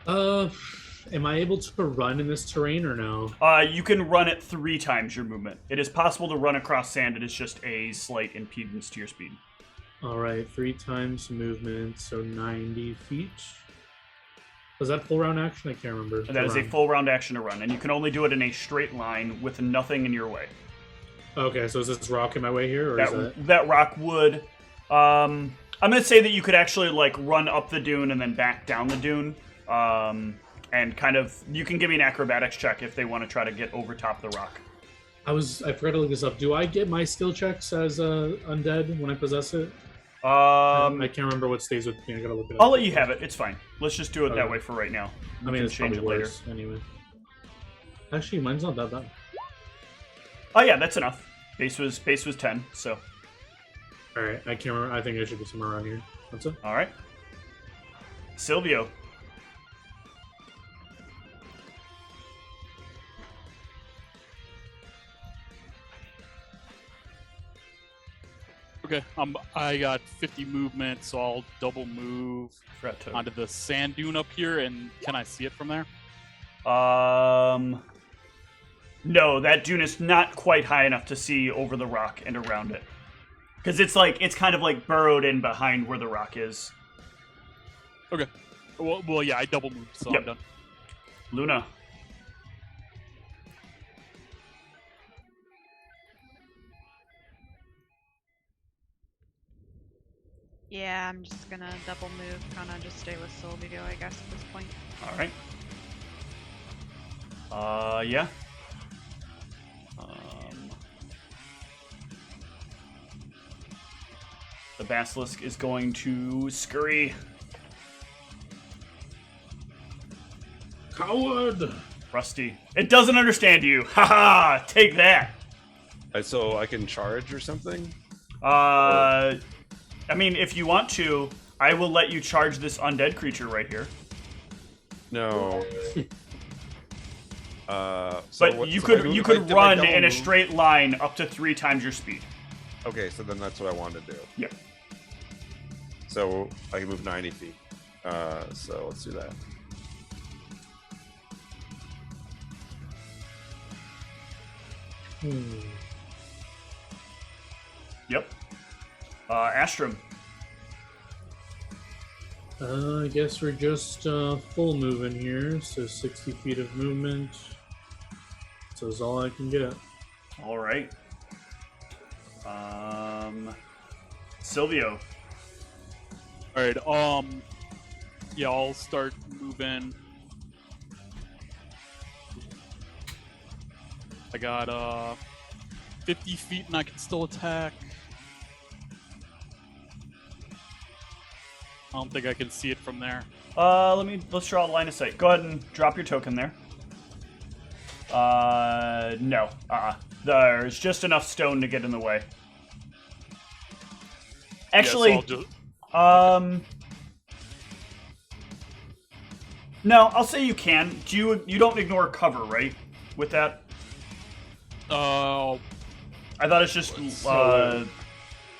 Am I able to run in this terrain or no? You can run at 3 times your movement. It is possible to run across sand. It is just a slight impedance to your speed. All right, 3 times movement, so 90 feet. Was that full round action? I can't remember. That is a full round action to run, and you can only do it in a straight line with nothing in your way. Okay, so is this rock in my way here, or is that... That rock would... I'm going to say that you could actually, like, run up the dune and then back down the dune. And kind of... You can give me an acrobatics check if they want to try to get over top the rock. I forgot to look this up. Do I get my skill checks as undead when I possess it? I can't remember what stays with me. I gotta look it up. I'll let you have it. It's fine. Let's just do it that way for right now. I mean, it's change probably it later. worse anyway. Actually, mine's not that bad. Oh yeah, that's enough. Base was 10, so. All right, I can't remember. I think I should be somewhere around here. What's it? All right. Silvio. Okay, I got 50 movement, so I'll double move onto the sand dune up here, and can I see it from there? No, that dune is not quite high enough to see over the rock and around it. Because it's kind of like burrowed in behind where the rock is. Okay. Well, yeah, I double moved, so Yep. I'm done. Luna. Yeah, I'm just gonna double move, kind of just stay with Silvio, I guess, at this point. All right. Yeah. The basilisk is going to scurry. Coward! Rusty. It doesn't understand you. Haha! Take that. So I can charge or something? I mean, if you want to, I will let you charge this undead creature right here. No. But you could run in a straight line up to 3 times your speed. Okay, so then that's what I wanted to do. Yep. So I can move 90 feet. So let's do that. Yep. Astrum. I guess we're just full moving here, so 60 feet of movement. So is all I can get. All right. Silvio. All right. Yeah, I'll start moving. I got 50 feet, and I can still attack. I don't think I can see it from there. Let's draw a line of sight. Go ahead and drop your token there. No. There's just enough stone to get in the way. Actually, no, I'll say you can. You don't ignore cover, right? With that? I thought it's just low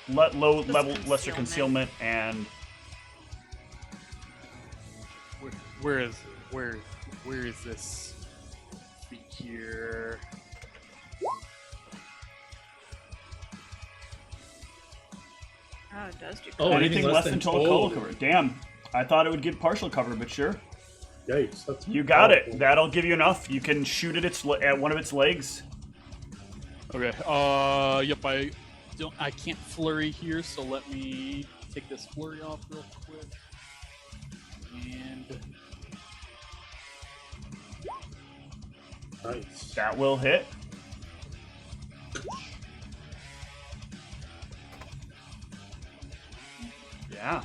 level lesser concealment and where is this feat here? Oh, it does do anything less than total total cover. Damn, I thought it would give partial cover, but sure. Yikes! That's You got powerful. it. That'll give you enough. You can shoot it at one of its legs. Okay. Yep. I can't flurry here, so let me take this flurry off real quick. And Nice. That will hit. Yeah.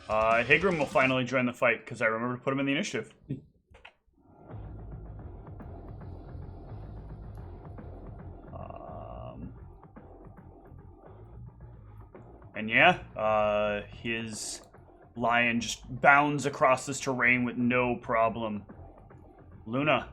Higram will finally join the fight because I remember to put him in the initiative. And yeah, his lion just bounds across this terrain with no problem. Luna.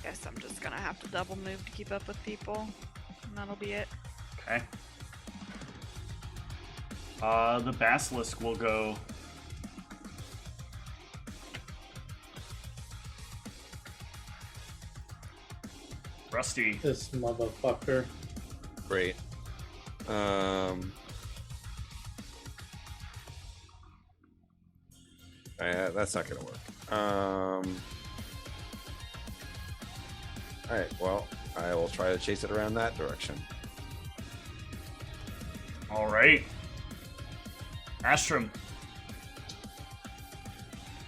Guess I'm just gonna have to double move to keep up with people, and that'll be it. Okay. The basilisk will go. Rusty. This motherfucker. Great. That's not gonna work. Alright, well, I will try to chase it around that direction. All right. Astrum.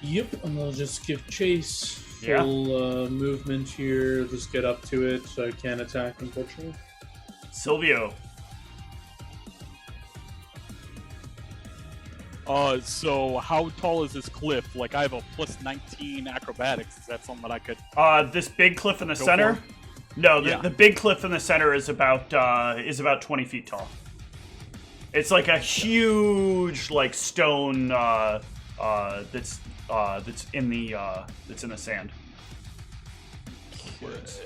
Yep, and I'll just give chase. Yeah. Full movement here. Just get up to it. So I can't attack, unfortunately. Silvio. So how tall is this cliff? Like, I have a plus 19 acrobatics. Is that something that I could... This big cliff in the Go center? for No, Yeah. the big cliff in the center is about 20 feet tall. It's like a huge like stone that's in the sand. Words.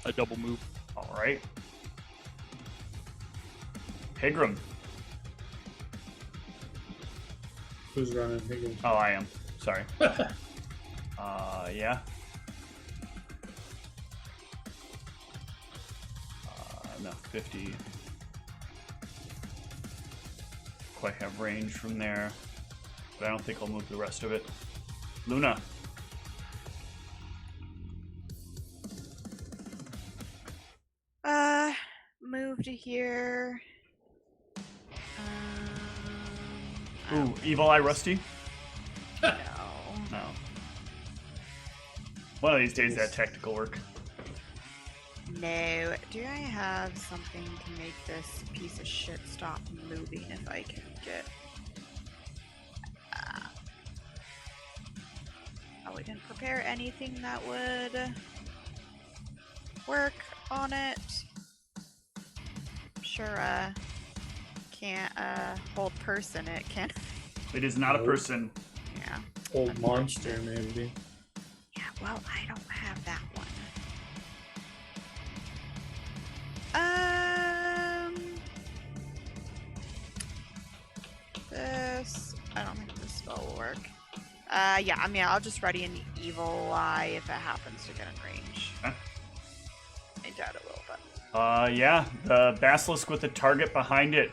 A double move. All right. Pigram. Who's running? Higgins? Oh, I am. Sorry. Yeah. No, 50. Quite have range from there, but I don't think I'll move the rest of it. Luna. Move to here. Ooh, Evil Eye Rusty? No. No. One of these days that tactical work. No. Do I have something to make this piece of shit stop moving if I can get... Oh, we didn't prepare anything that would work on it. Sure, can't hold person it can. It is not a person. Yeah. Old monster, maybe. Yeah, well, I don't have that one. This, I don't think this spell will work. Yeah, I mean, I'll just ready an evil eye if it happens to get in range. Huh? I doubt it will, but. Yeah, the basilisk with a target behind it,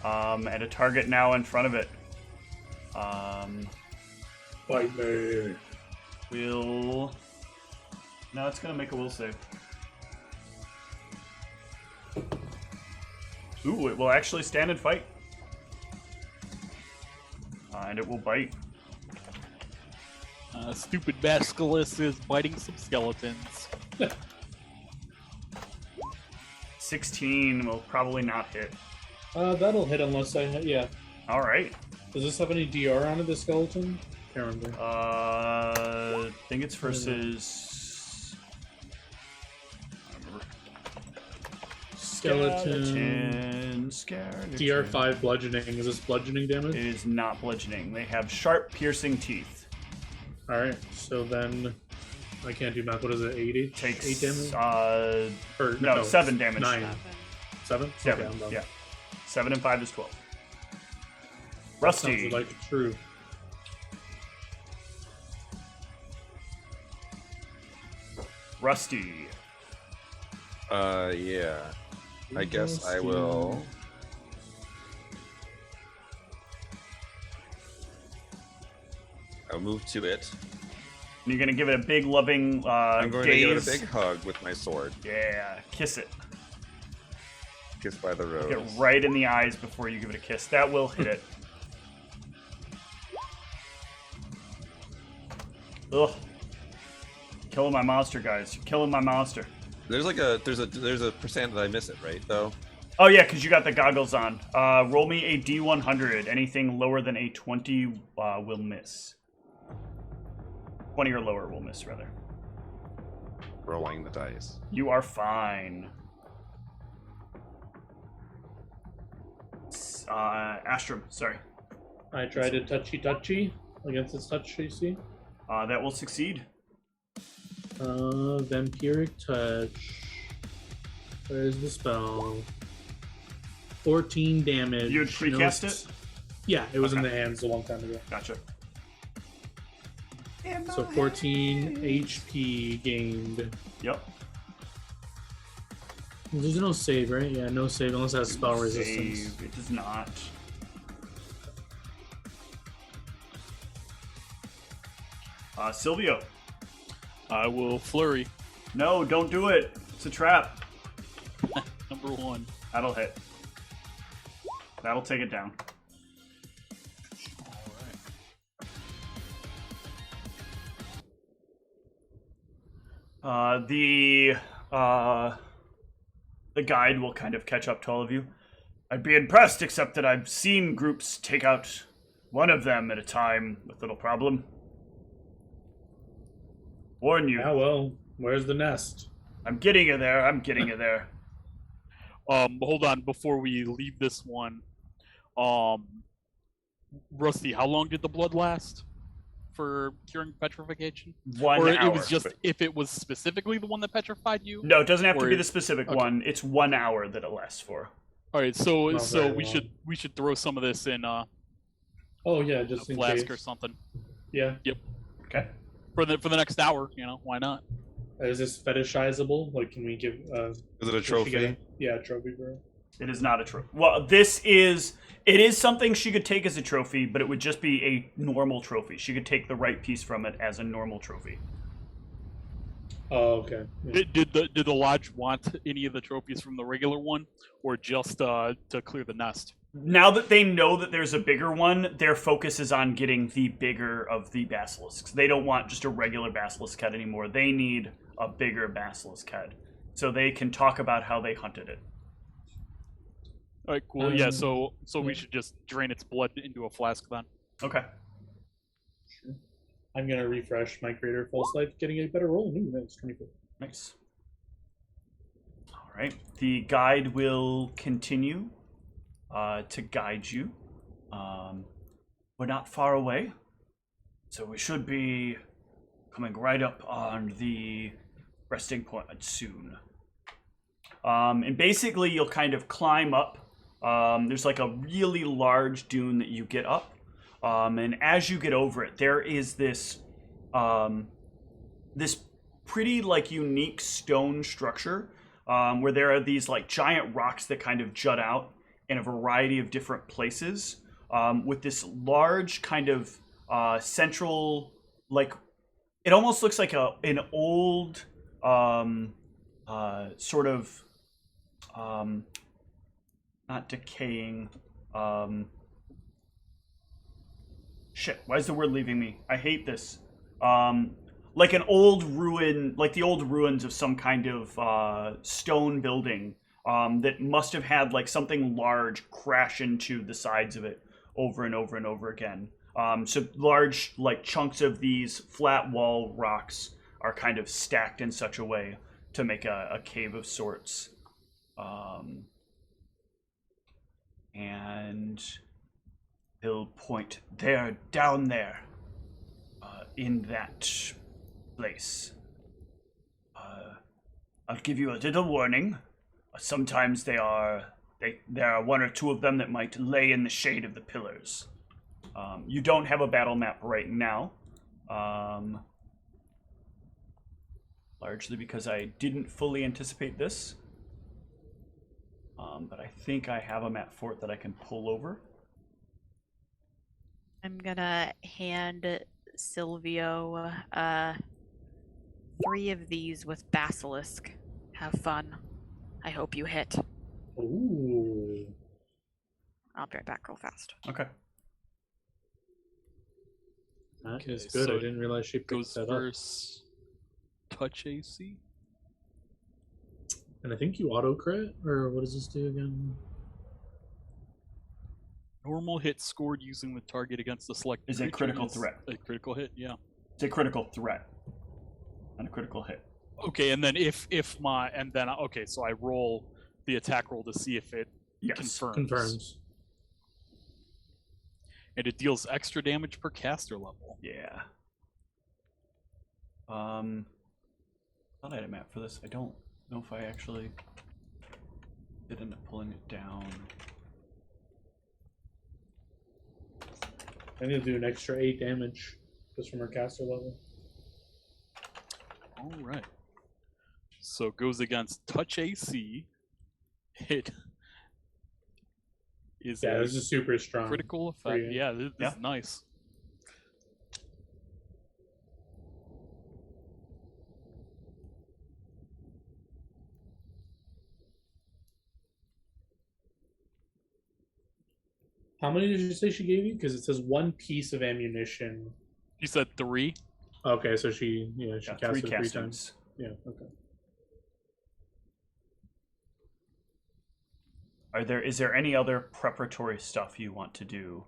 and a target now in front of it. Fight me. Will. No, it's gonna make a will save. Ooh, it will actually stand and fight. And it will bite. Stupid basilisk is biting some skeletons. 16 will probably not hit. That'll hit unless I yeah. All right. Does this have any DR on it, the skeleton? Can't remember. I think it's versus. I don't remember. Skeleton. DR5 bludgeoning. Is this bludgeoning damage? It is not bludgeoning. They have sharp, piercing teeth. Alright, so then I can't do math. What is it? 80? Takes 8 damage? Or, no, 7 damage. 9. 7? 7. Okay, I'm done. Yeah. 7 and 5 is 12. Sounds Rusty. like true. Rusty. Yeah. I guess I will. I'll move to it. You're gonna give it a big, loving I'm going gaze. to give it a big hug with my sword. Yeah, kiss it. Kiss by the rose. Get right in the eyes before you give it a kiss. That will hit it. Ugh. Killing my monster, guys. You're killing my monster. There's a percent that I miss it, right? Though. Oh yeah, because you got the goggles on. Roll me a D100. Anything lower than a 20 will miss. 20 or lower will miss, rather. Rolling the dice. You are fine. Astrum, sorry. I tried a touchy against its touch AC. That will succeed. Vampiric touch. Where's the spell? 14 damage. You had precast it? Yeah, it was in Okay. the hands a long time ago. Gotcha. So 14 HP gained. Yep. There's no save, right? Yeah, no save unless it has spell Save. resistance. It does not. Silvio. I will flurry. No, don't do it. It's a trap. Number 1. That'll hit. That'll take it down. The guide will kind of catch up to all of you. I'd be impressed, except that I've seen groups take out one of them at a time with little problem. Warn you. Ah, well, where's the nest? I'm getting you there. I'm getting you there. Hold on, before we leave this one, Rusty, how long did the blood last for curing petrification? 1 or hour. it was just if it was specifically the one that petrified you? No, it doesn't have to or be it- the specific okay. one. It's 1 hour that it lasts for. All right, so Not so very we long. should throw some of this in Oh yeah, a just in flask case. or something Yeah. Okay. for the next hour. Why not? Is this fetishizable? Like, can we give? Is it a does she trophy? get yeah, a trophy for it. It is not a trophy. Well, it is something she could take as a trophy, but it would just be a normal trophy. She could take the right piece from it as a normal trophy. Oh, okay. Yeah. Did the lodge want any of the trophies from the regular one, or just to clear the nest? Now that they know that there's a bigger one, their focus is on getting the bigger of the basilisks. They don't want just a regular basilisk head anymore. They need a bigger basilisk head, so they can talk about how they hunted it. All right, cool. Yeah, Um, so we yeah. should just drain its blood into a flask then. Okay. I'm gonna refresh my creator false life, getting a better roll. Ooh, that's 24. Nice. All right. The guide will continue to guide you. We're not far away, so we should be coming right up on the resting point soon. And basically, you'll kind of climb up. There's like a really large dune that you get up. And as you get over it, there is this this pretty like unique stone structure where there are these like giant rocks that kind of jut out in a variety of different places with this large kind of central, like it almost looks like an old sort of not decaying shit, why is the word leaving me? I hate this. Like an old ruin, like the old ruins of some kind of stone building that must have had like something large crash into the sides of it over and over and over again. So large like chunks of these flat wall rocks are kind of stacked in such a way to make a cave of sorts. And he'll point there, down there, in that place. I'll give you a little warning. Sometimes there are one or two of them that might lay in the shade of the pillars. You don't have a battle map right now, largely because I didn't fully anticipate this. But I think I have a map for it that I can pull over. I'm gonna hand Silvio 3 of these with basilisk. Have fun. I hope you hit. Ooh. I'll be right back real fast. Okay. That is Okay, good. so I didn't realize she picked Goes that up. first. Touch AC. And I think you auto crit, or what does this do again? Normal hit scored using the target against the select Is a creature critical is threat. A critical hit, yeah. It's a critical threat. And a critical hit. Okay, and then so I roll the attack roll to see if it Yes. Confirms. And it deals extra damage per caster level. Yeah. Thought I had a map for this. I don't know if I actually did end up pulling it down. I need to do an extra 8 damage just from her caster level. All right. So it goes against touch AC. It is Yeah, a this is super strong. critical effect. for you. Yeah, this is nice. How many did you say she gave you? Because it says 1 piece of ammunition. You said 3. Okay, so she Yeah, cast it 3 castings. times. Yeah, okay. Is there any other preparatory stuff you want to do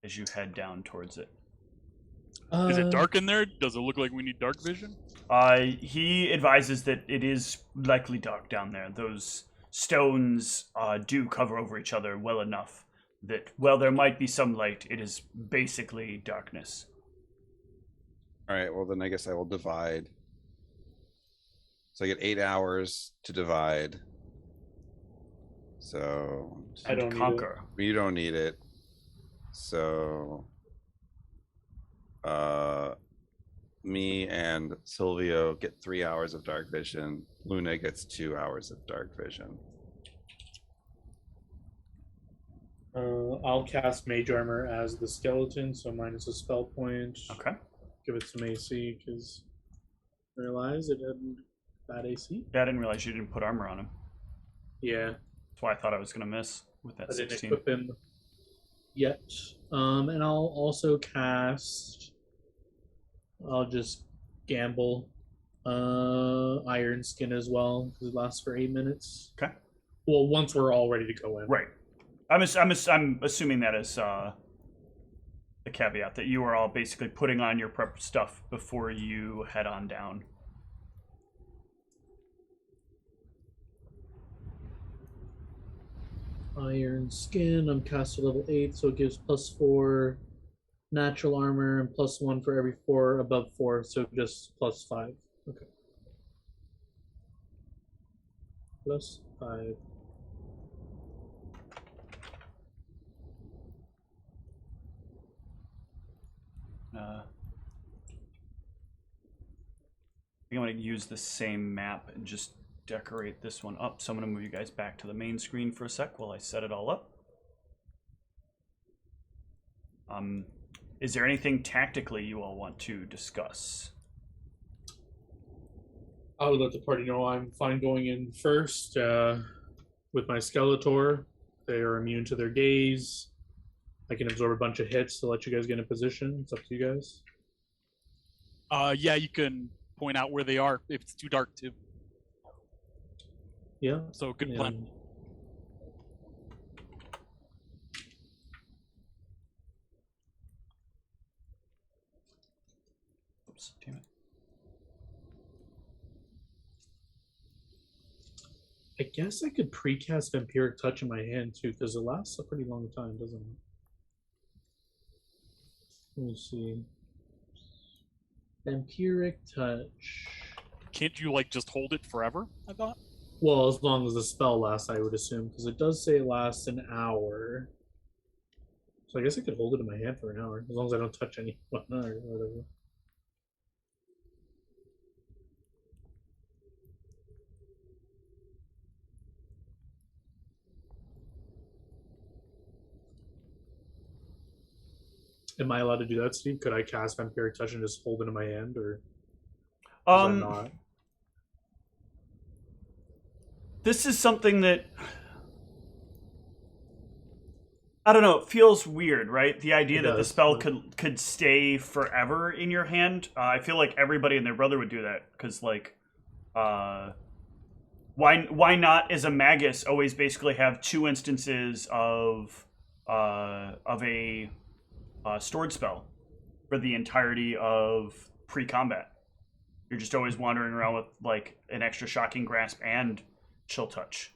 as you head down towards it? Is it dark in there? Does it look like we need dark vision? He advises that it is likely dark down there. Those stones do cover over each other well enough that, while there might be some light, it is basically darkness. All right, well then I guess I will divide. So I get 8 hours to divide. So I don't need conquer. you don't need it. So me and Silvio get 3 hours of dark vision. Luna gets 2 hours of dark vision. I'll cast Mage Armor as the skeleton, so minus a spell point. Okay. Give it some AC, because I realized it had bad AC. Yeah, I didn't realize you didn't put armor on him. Yeah, That's why I thought I was going to miss with that I didn't 16. equip him yet. And I'll also cast... I'll just gamble Iron Skin as well, because it lasts for 8 minutes. Okay. Well, once we're all ready to go in. Right. I'm assuming that is the caveat, that you are all basically putting on your prep stuff before you head on down. Iron Skin, I'm caster level 8, so it gives +4 natural armor and +1 for every 4 above 4, so just +5. Okay. +5. I think I'm going to use the same map and just decorate this one up. So I'm going to move you guys back to the main screen for a sec while I set it all up. Is there anything tactically you all want to discuss? I would let the party know I'm fine going in first with my Skeletor. They are immune to their gaze. I can absorb a bunch of hits to let you guys get in position. It's up to you guys. Yeah, you can point out where they are if it's too dark too. Yeah. So good plan. Oops, damn it. I guess I could precast Vampiric Touch in my hand too, because it lasts a pretty long time, doesn't it? Let me see. Vampiric Touch. Can't you like just hold it forever? I thought. Well, as long as the spell lasts, I would assume, because it does say it lasts an hour. So I guess I could hold it in my hand for an hour, as long as I don't touch anyone or whatever. Am I allowed to do that, Steve? Could I cast Vampiric Touch and just hold it in my hand, or is that not? This is something that I don't know. It feels weird, right? The idea It that the does, spell yeah. could stay forever in your hand. I feel like everybody and their brother would do that because, like, why not as a magus always basically have 2 instances of a stored spell for the entirety of pre-combat? You're just always wandering around with like an extra shocking grasp and chill touch,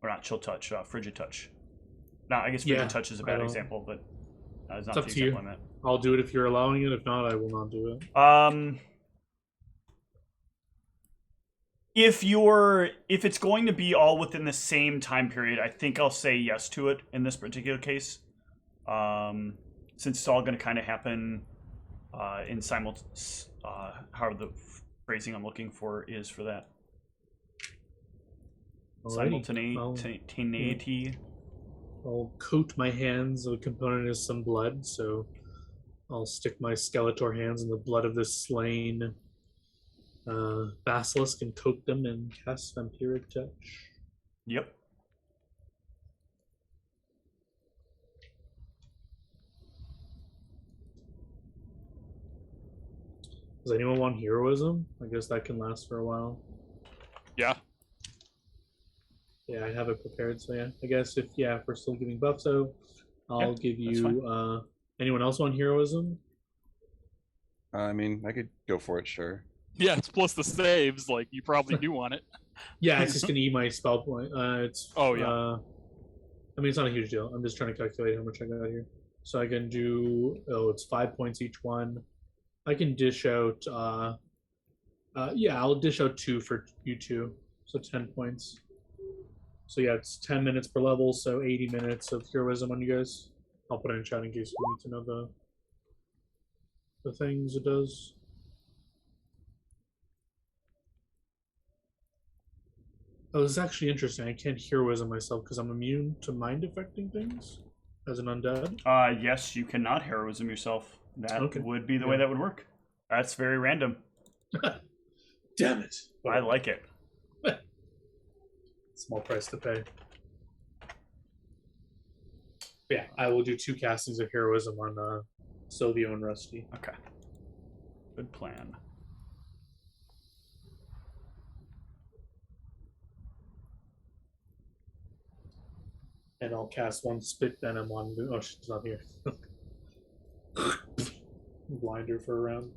or not chill touch, frigid touch. No, I guess frigid touch is a bad example, but it's not It's up the to you. example I meant. I'll do it if you're allowing it. If not, I will not do it. If it's going to be all within the same time period, I think I'll say yes to it in this particular case. Since it's all going to kind of happen in how the phrasing I'm looking for is for that. Simultaneity. I'll coat my hands. The component is some blood, so I'll stick my Skeletor hands in the blood of this slain basilisk and coat them and cast Vampiric Touch. Yep. Does anyone want heroism? I guess that can last for a while. Yeah. Yeah, I have it prepared, so yeah. I guess if we're still giving buffs out, I'll give you anyone else want heroism? I mean, I could go for it, sure. Yeah, it's plus the saves. Like, you probably do want it. Yeah, it's just gonna eat my spell point. It's Oh, yeah. I mean, it's not a huge deal. I'm just trying to calculate how much I got here. So I can do. It's 5 points each one. I can dish out. I'll dish out 2 for you two, so 10 points. So yeah, it's 10 minutes per level, so 80 minutes of heroism on you guys. I'll put it in chat in case you need to know the things it does. Oh, this is actually interesting. I can't heroism myself because I'm immune to mind affecting things as an undead. Yes, you cannot heroism yourself. That would be the way Yeah. that would work. That's very random. Damn it. I like it. Small price to pay. Yeah, I will do 2 castings of heroism on Silvio and Rusty. Okay. Good plan. And I'll cast 1 spit venom on. Oh, she's not here. Blind her for a round.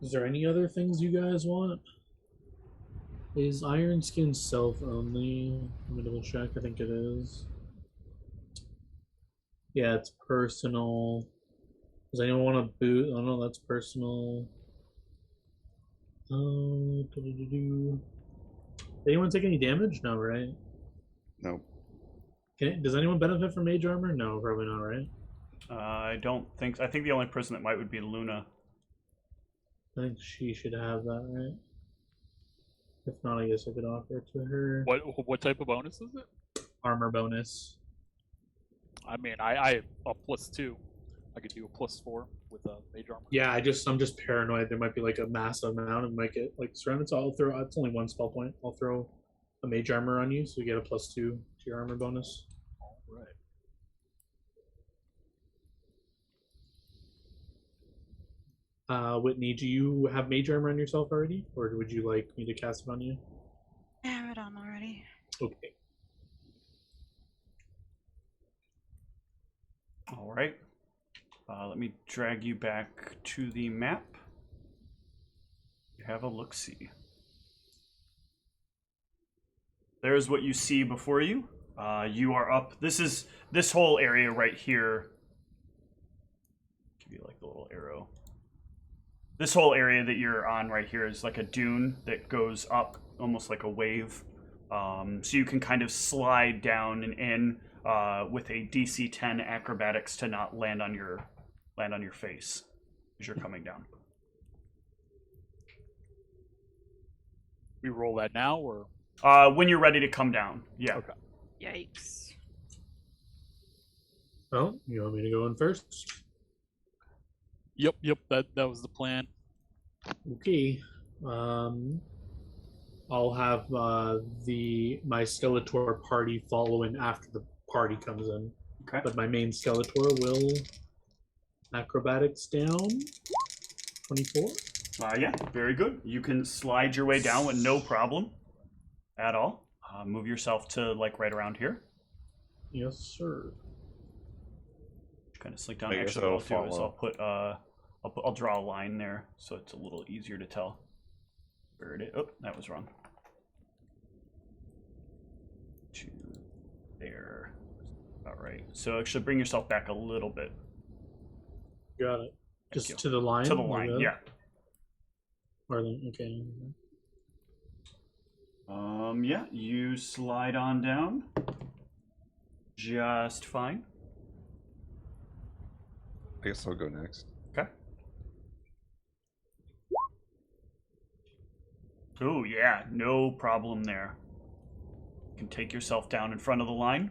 Is there any other things you guys want? Is Iron Skin self only? Let me double check. I think it is. Yeah, it's personal. Does anyone want to boot? Oh no, that's personal. Did anyone take any damage? No, right? Nope. Does anyone benefit from mage armor? No, probably not, right? I don't think so. I think the only person that might would be Luna. I think she should have that, right? If not, I guess I could offer it to her. What type of bonus is it? Armor bonus. I mean, I have a +2. I could do a +4 with a mage armor. Yeah, I'm just paranoid. There might be like a massive amount and might get like surrounded. So I'll throw. It's only 1 spell point. I'll throw a mage armor on you, so you get a +2 to your armor bonus. All right. Whitney, do you have mage armor on yourself already, or would you like me to cast it on you? I have it on already. Okay. All right. Let me drag you back to the map. You have a look-see. There's what you see before you. You are up. This whole area right here. Give you like the little arrow. this whole area that you're on right here is like a dune that goes up almost like a wave. So you can kind of slide down and in with a DC 10 acrobatics to not land on your face as you're coming down. We roll that now, or when you're ready to come down. Yeah. Okay. Yikes. Well, you want me to go in first? Yep. That was the plan. Okay. I'll have my Skeletor party follow in after the party comes in. Okay. But my main Skeletor will acrobatics down. 24. Yeah, very good. You can slide your way down with no problem at all. Move yourself to like right around here. Yes, sir. Kind of slink down. I guess Actually, what I'll I'll do is follow. I'll put I'll draw a line there so it's a little easier to tell where it is. Oh, that was wrong. To there. All right. So actually, bring yourself back a little bit. Got it. Thank you. Just to the line? To the like line. that? Yeah. Or the, okay. Yeah. You slide on down. Just fine. I guess I'll go next. Okay. Oh, yeah, no problem there. You can take yourself down in front of the line.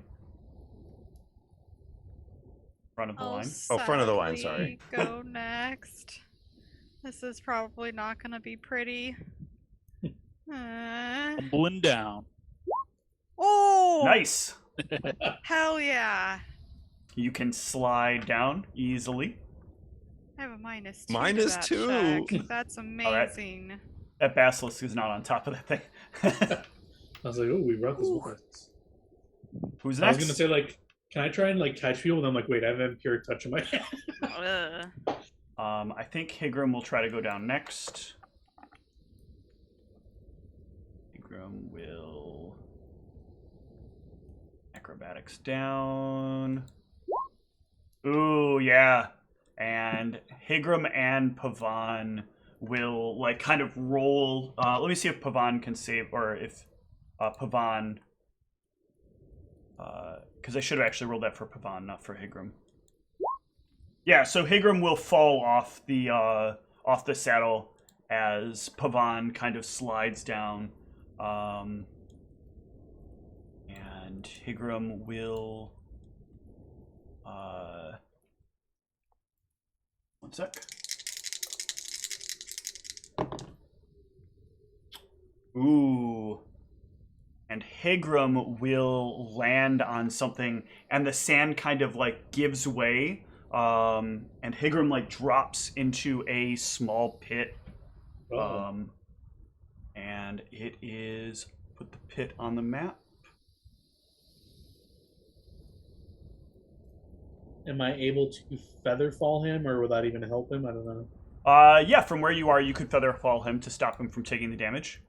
Front of the line. Oh, front of the line, sorry. Go next. This is probably not going to be pretty. Tumbling down. Oh! Nice. Hell yeah. You can slide down easily. I have a -2. Minus to that 2. check. That's amazing. That basilisk is not on top of that thing. I was like, oh, we brought this with us. Who's I was next? gonna say, like, can I try and like catch people? And I'm like, wait, I have impure touch in my hand. Ugh. I think Higram will try to go down next. Higram will acrobatics down. Ooh, yeah. And Higram and Pavan will like kind of roll. Let me see if Pavan can save, or if Pavan. Because I should have actually rolled that for Pavan, not for Higram. Yeah, so Higram will fall off the saddle as Pavan kind of slides down, and Higram will. One sec. Ooh. And Higram will land on something, and the sand kind of like gives way, and Higram like drops into a small pit. And it is, put the pit on the map. Am I able to feather fall him, or will that even help him? I don't know. Yeah, from where you are, you could feather fall him to stop him from taking the damage.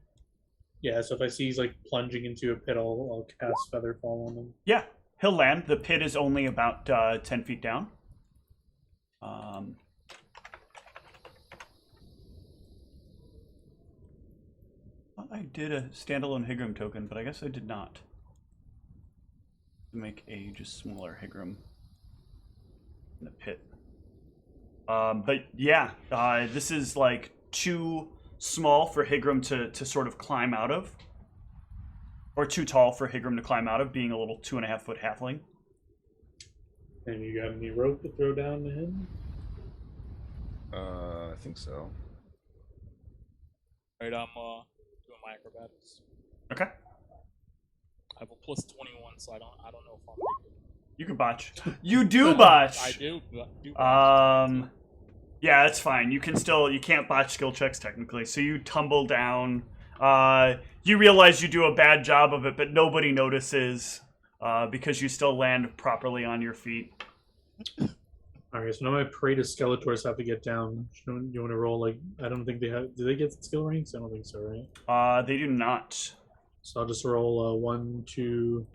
Yeah, so if I see he's like plunging into a pit, I'll cast feather fall on him. Yeah, he'll land. The pit is only about 10 feet down. I did a standalone Higram token, but I guess I did not. To make a just smaller Higram in the pit. But yeah, this is like too small for Higram to sort of climb out of. Or too tall for Higram to climb out of, being a little 2.5-foot halfling. And you got any rope to throw down to him? I think so. Alright, I'm doing my acrobatics. Okay. I have a plus 21, so I don't know if I'm You can botch. You do botch! I do botch. Yeah, that's fine. You can't botch skill checks technically. So you tumble down. You realize you do a bad job of it, but nobody notices because you still land properly on your feet. Alright, so now my Parade Skeletors have to get down. You want to roll, like, I don't think they have. Do they get skill ranks? I don't think so, right? They do not. So I'll just roll a 1, 2,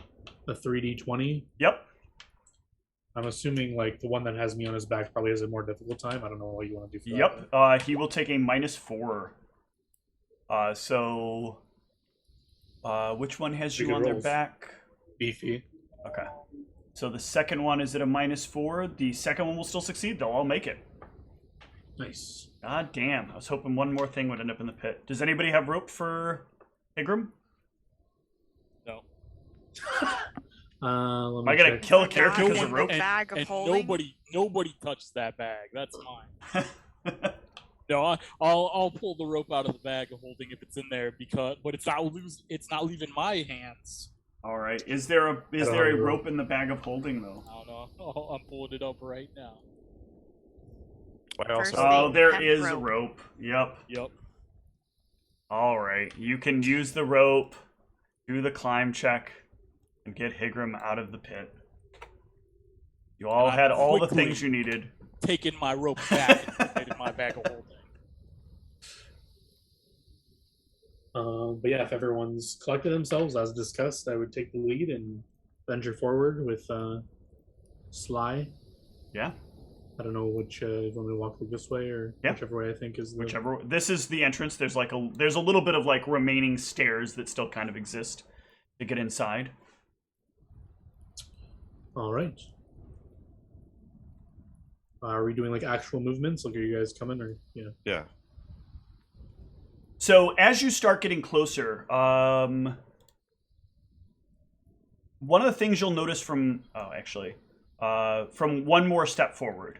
a 3d20. Yep. I'm assuming like the one that has me on his back probably has a more difficult time. I don't know what you want to do for Yep. that. He will take a -4. So, which one has you Pretty on good their rolls. back? Beefy. Okay. So the second one is at a -4. The second one will still succeed. They'll all make it. Nice. God damn. I was hoping one more thing would end up in the pit. Does anybody have rope for Higram? No. Let Am me I gonna check. kill a My character God, because of and rope? the bag of And holding. nobody touched that bag. That's mine. No, I'll pull the rope out of the bag of holding if it's in there but it's not leaving my hands. All right. Is there a don't have a rope in the bag of holding though? I don't know. I'm pulling it up right now. I also First Oh, thing, there hemp is a rope. rope. Yep. Yep. All right. You can use the rope, do the climb check, and get Higram out of the pit. You all And I had all the quickly- things you needed. Taking my rope back and putting it in my bag of holding. But yeah, if everyone's collected themselves as discussed, I would take the lead and venture forward with Sly. Yeah. I don't know which you want me to walk this way or Yeah. whichever way I think is the... Whichever. This is the entrance. There's a little bit of like remaining stairs that still kind of exist to get inside. All right. Are we doing like actual movements? Like, are you guys coming or yeah. So as you start getting closer, one of the things you'll notice from one more step forward,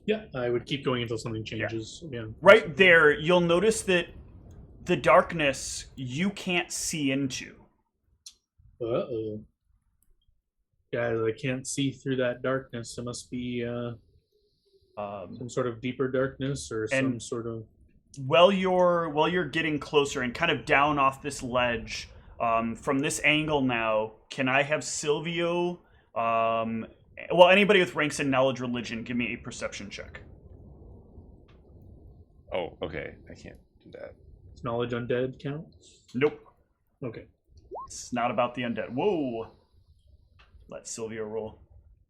Yeah, I would keep going until something changes. Yeah. right there, you'll notice that the darkness you can't see into. Uh-oh. Guys, I can't see through that darkness. It must be some sort of deeper darkness or some and- sort of... While you're getting closer and kind of down off this ledge, from this angle now, can I have Silvio? Anybody with ranks in knowledge religion, give me a perception check. Oh, okay. I can't do that. Does knowledge undead count? Nope. Okay. It's not about the undead. Whoa. Let Silvio roll.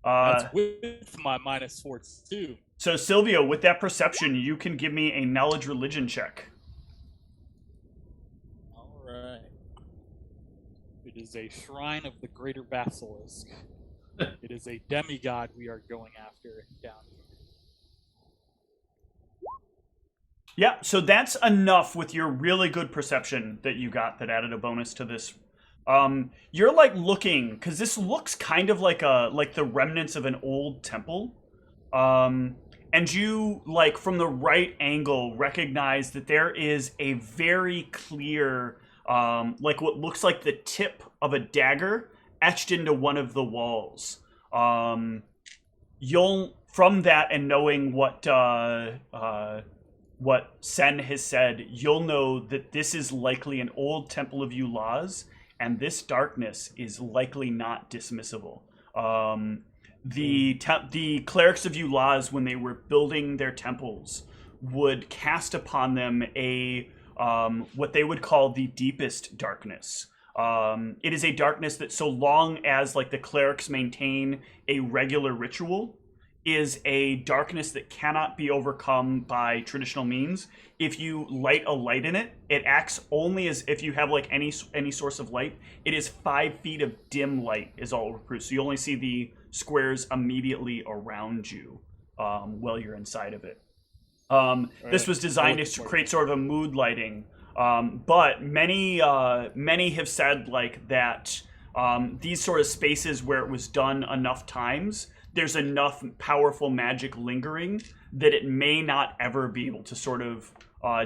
That's with my -4 too. So Silvio, with that perception, you can give me a knowledge religion check. All right. It is a shrine of the Greater Basilisk. It is a demigod we are going after down here. Yeah, so that's enough with your really good perception that you got that added a bonus to this. You're like looking, because this looks kind of like the remnants of an old temple. And you, like, from the right angle, recognize that there is a very clear, like what looks like the tip of a dagger etched into one of the walls. You'll, from that and knowing what Sen has said, you'll know that this is likely an old temple of Ulaz, and this darkness is likely not dismissible. The clerics of Ulaz, when they were building their temples, would cast upon them a what they would call the deepest darkness. It is a darkness that, so long as like the clerics maintain a regular ritual, is a darkness that cannot be overcome by traditional means. If you light a light in it, it acts only as if you have like any source of light. It is 5 feet of dim light is all it produces. So you only see the squares immediately around you while you're inside of it. This was designed to create sort of a mood lighting, but many have said like that these sort of spaces where it was done enough times, there's enough powerful magic lingering that it may not ever be able to sort of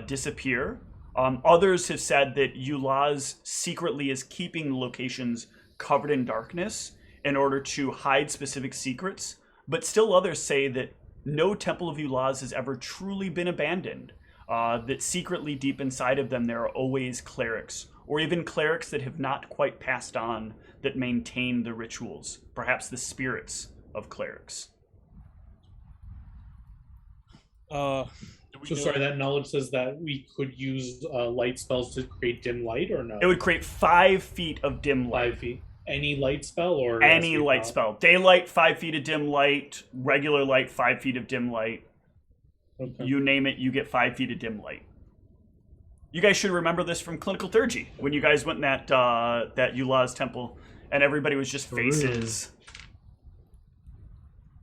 disappear. Others have said that Ulaz secretly is keeping locations covered in darkness in order to hide specific secrets, but still others say that no temple of Ulaz has ever truly been abandoned, that secretly deep inside of them there are always clerics, or even clerics that have not quite passed on that maintain the rituals, perhaps the spirits of clerics. So sorry, that knowledge says that we could use light spells to create dim light, or no? It would create 5 feet of dim light. 5 feet. Any light spell or Any light spell. Daylight, 5 feet of dim light. Regular light, 5 feet of dim light. Okay. You name it, you get 5 feet of dim light. You guys should remember this from Clinical Theurgy, when you guys went in that Eulah's temple, and everybody was just faces.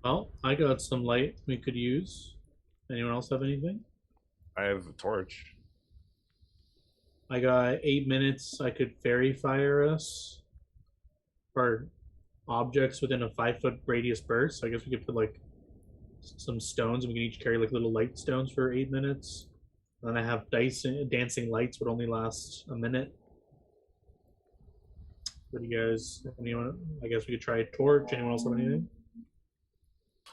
Well, I got some light we could use. Anyone else have anything? I have a torch. I got 8 minutes. I could fairy fire us for objects within a 5-foot radius burst. So I guess we could put like some stones, and we can each carry like little light stones for 8 minutes. And then I have dancing lights would only last a minute. What do you guys? Anyone? I guess we could try a torch. Anyone else have anything?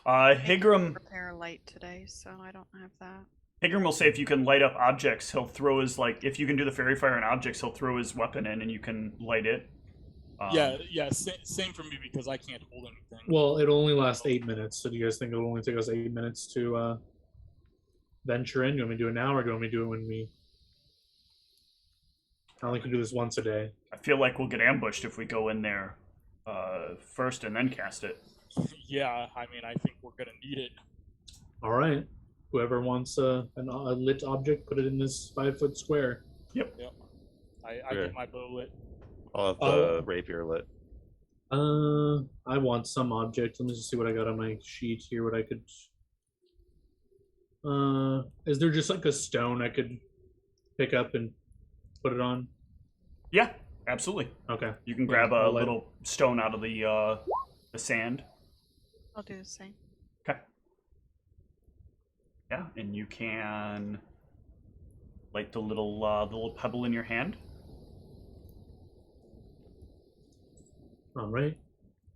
Higram Prepare light today, so I don't have that. Higram will say if you can light up objects, he'll throw his, like, if you can do the fairy fire on objects, he'll throw his weapon in and you can light it. Same for me because I can't hold anything. Well, it'll only last 8 minutes. So do you guys think it'll only take us 8 minutes to venture in? Do you want me to do it now, or do you want me to do it when we... I only can do this once a day. I feel like we'll get ambushed if we go in there first and then cast it. Yeah, I mean, I think we're gonna need it. All right. Whoever wants a lit object, put it in this 5-foot square. Yep. I get my bow lit. I'll have the rapier lit. I want some object. Let me just see what I got on my sheet here. What I could... is there just like a stone I could pick up and put it on? Yeah, absolutely. Okay. You can grab a little stone out of the sand. I'll do the same. Okay. Yeah, and you can light the little pebble in your hand. All right.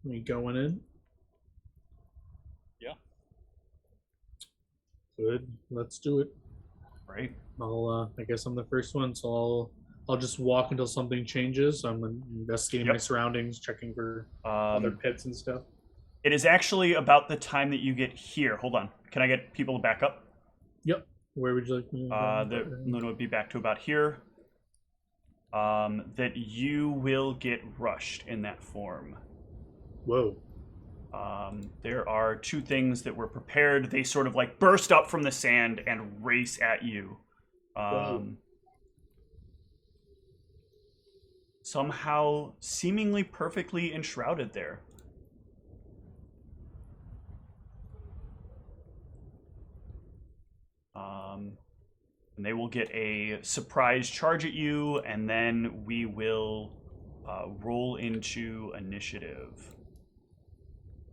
We going in? Yeah. Good. Let's do it. Right. I guess I'm the first one, so I'll just walk until something changes. I'm investigating my surroundings, checking for other pits and stuff. It is actually about the time that you get here. Hold on. Can I get people to back up? Yep. Where would you like me to go? Then it would be back to about here. That you will get rushed in that form. Whoa. There are 2 things that were prepared. They sort of like burst up from the sand and race at you. Somehow seemingly perfectly enshrouded there. And they will get a surprise charge at you, and then we will roll into initiative.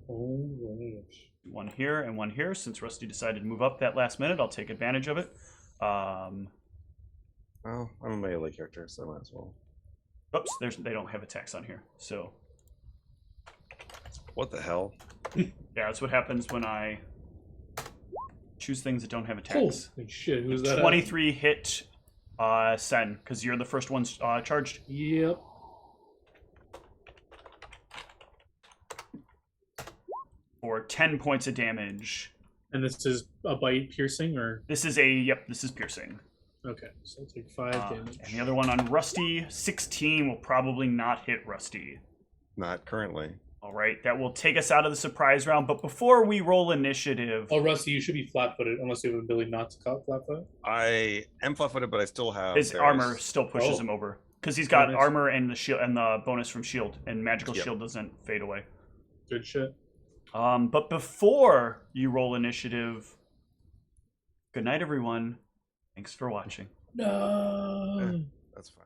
Oh, right. One here and one here. Since Rusty decided to move up that last minute, I'll take advantage of it. Well, I'm a melee character, so I might as well. Oops, they don't have attacks on here, so... What the hell? Yeah, that's what happens when I choose things that don't have attacks. Holy shit, who's that? 23 hit Sen, because you're the first one charged. Yep. For 10 points of damage. And this is a bite piercing, or? This is piercing. Okay, so I'll take 5 damage. And the other one on Rusty, 16 will probably not hit Rusty. Not currently. All right, that will take us out of the surprise round. But before we roll initiative... Oh, Rusty, you should be flat-footed, unless you have an ability not to cut flat-footed. I am flat-footed, but I still have... His armor still pushes him over. Because he's got Bonus. armor and the shield and the bonus from shield. And magical shield doesn't fade away. Good shit. But before you roll initiative... Good night, everyone. Thanks for watching. No. That's fine.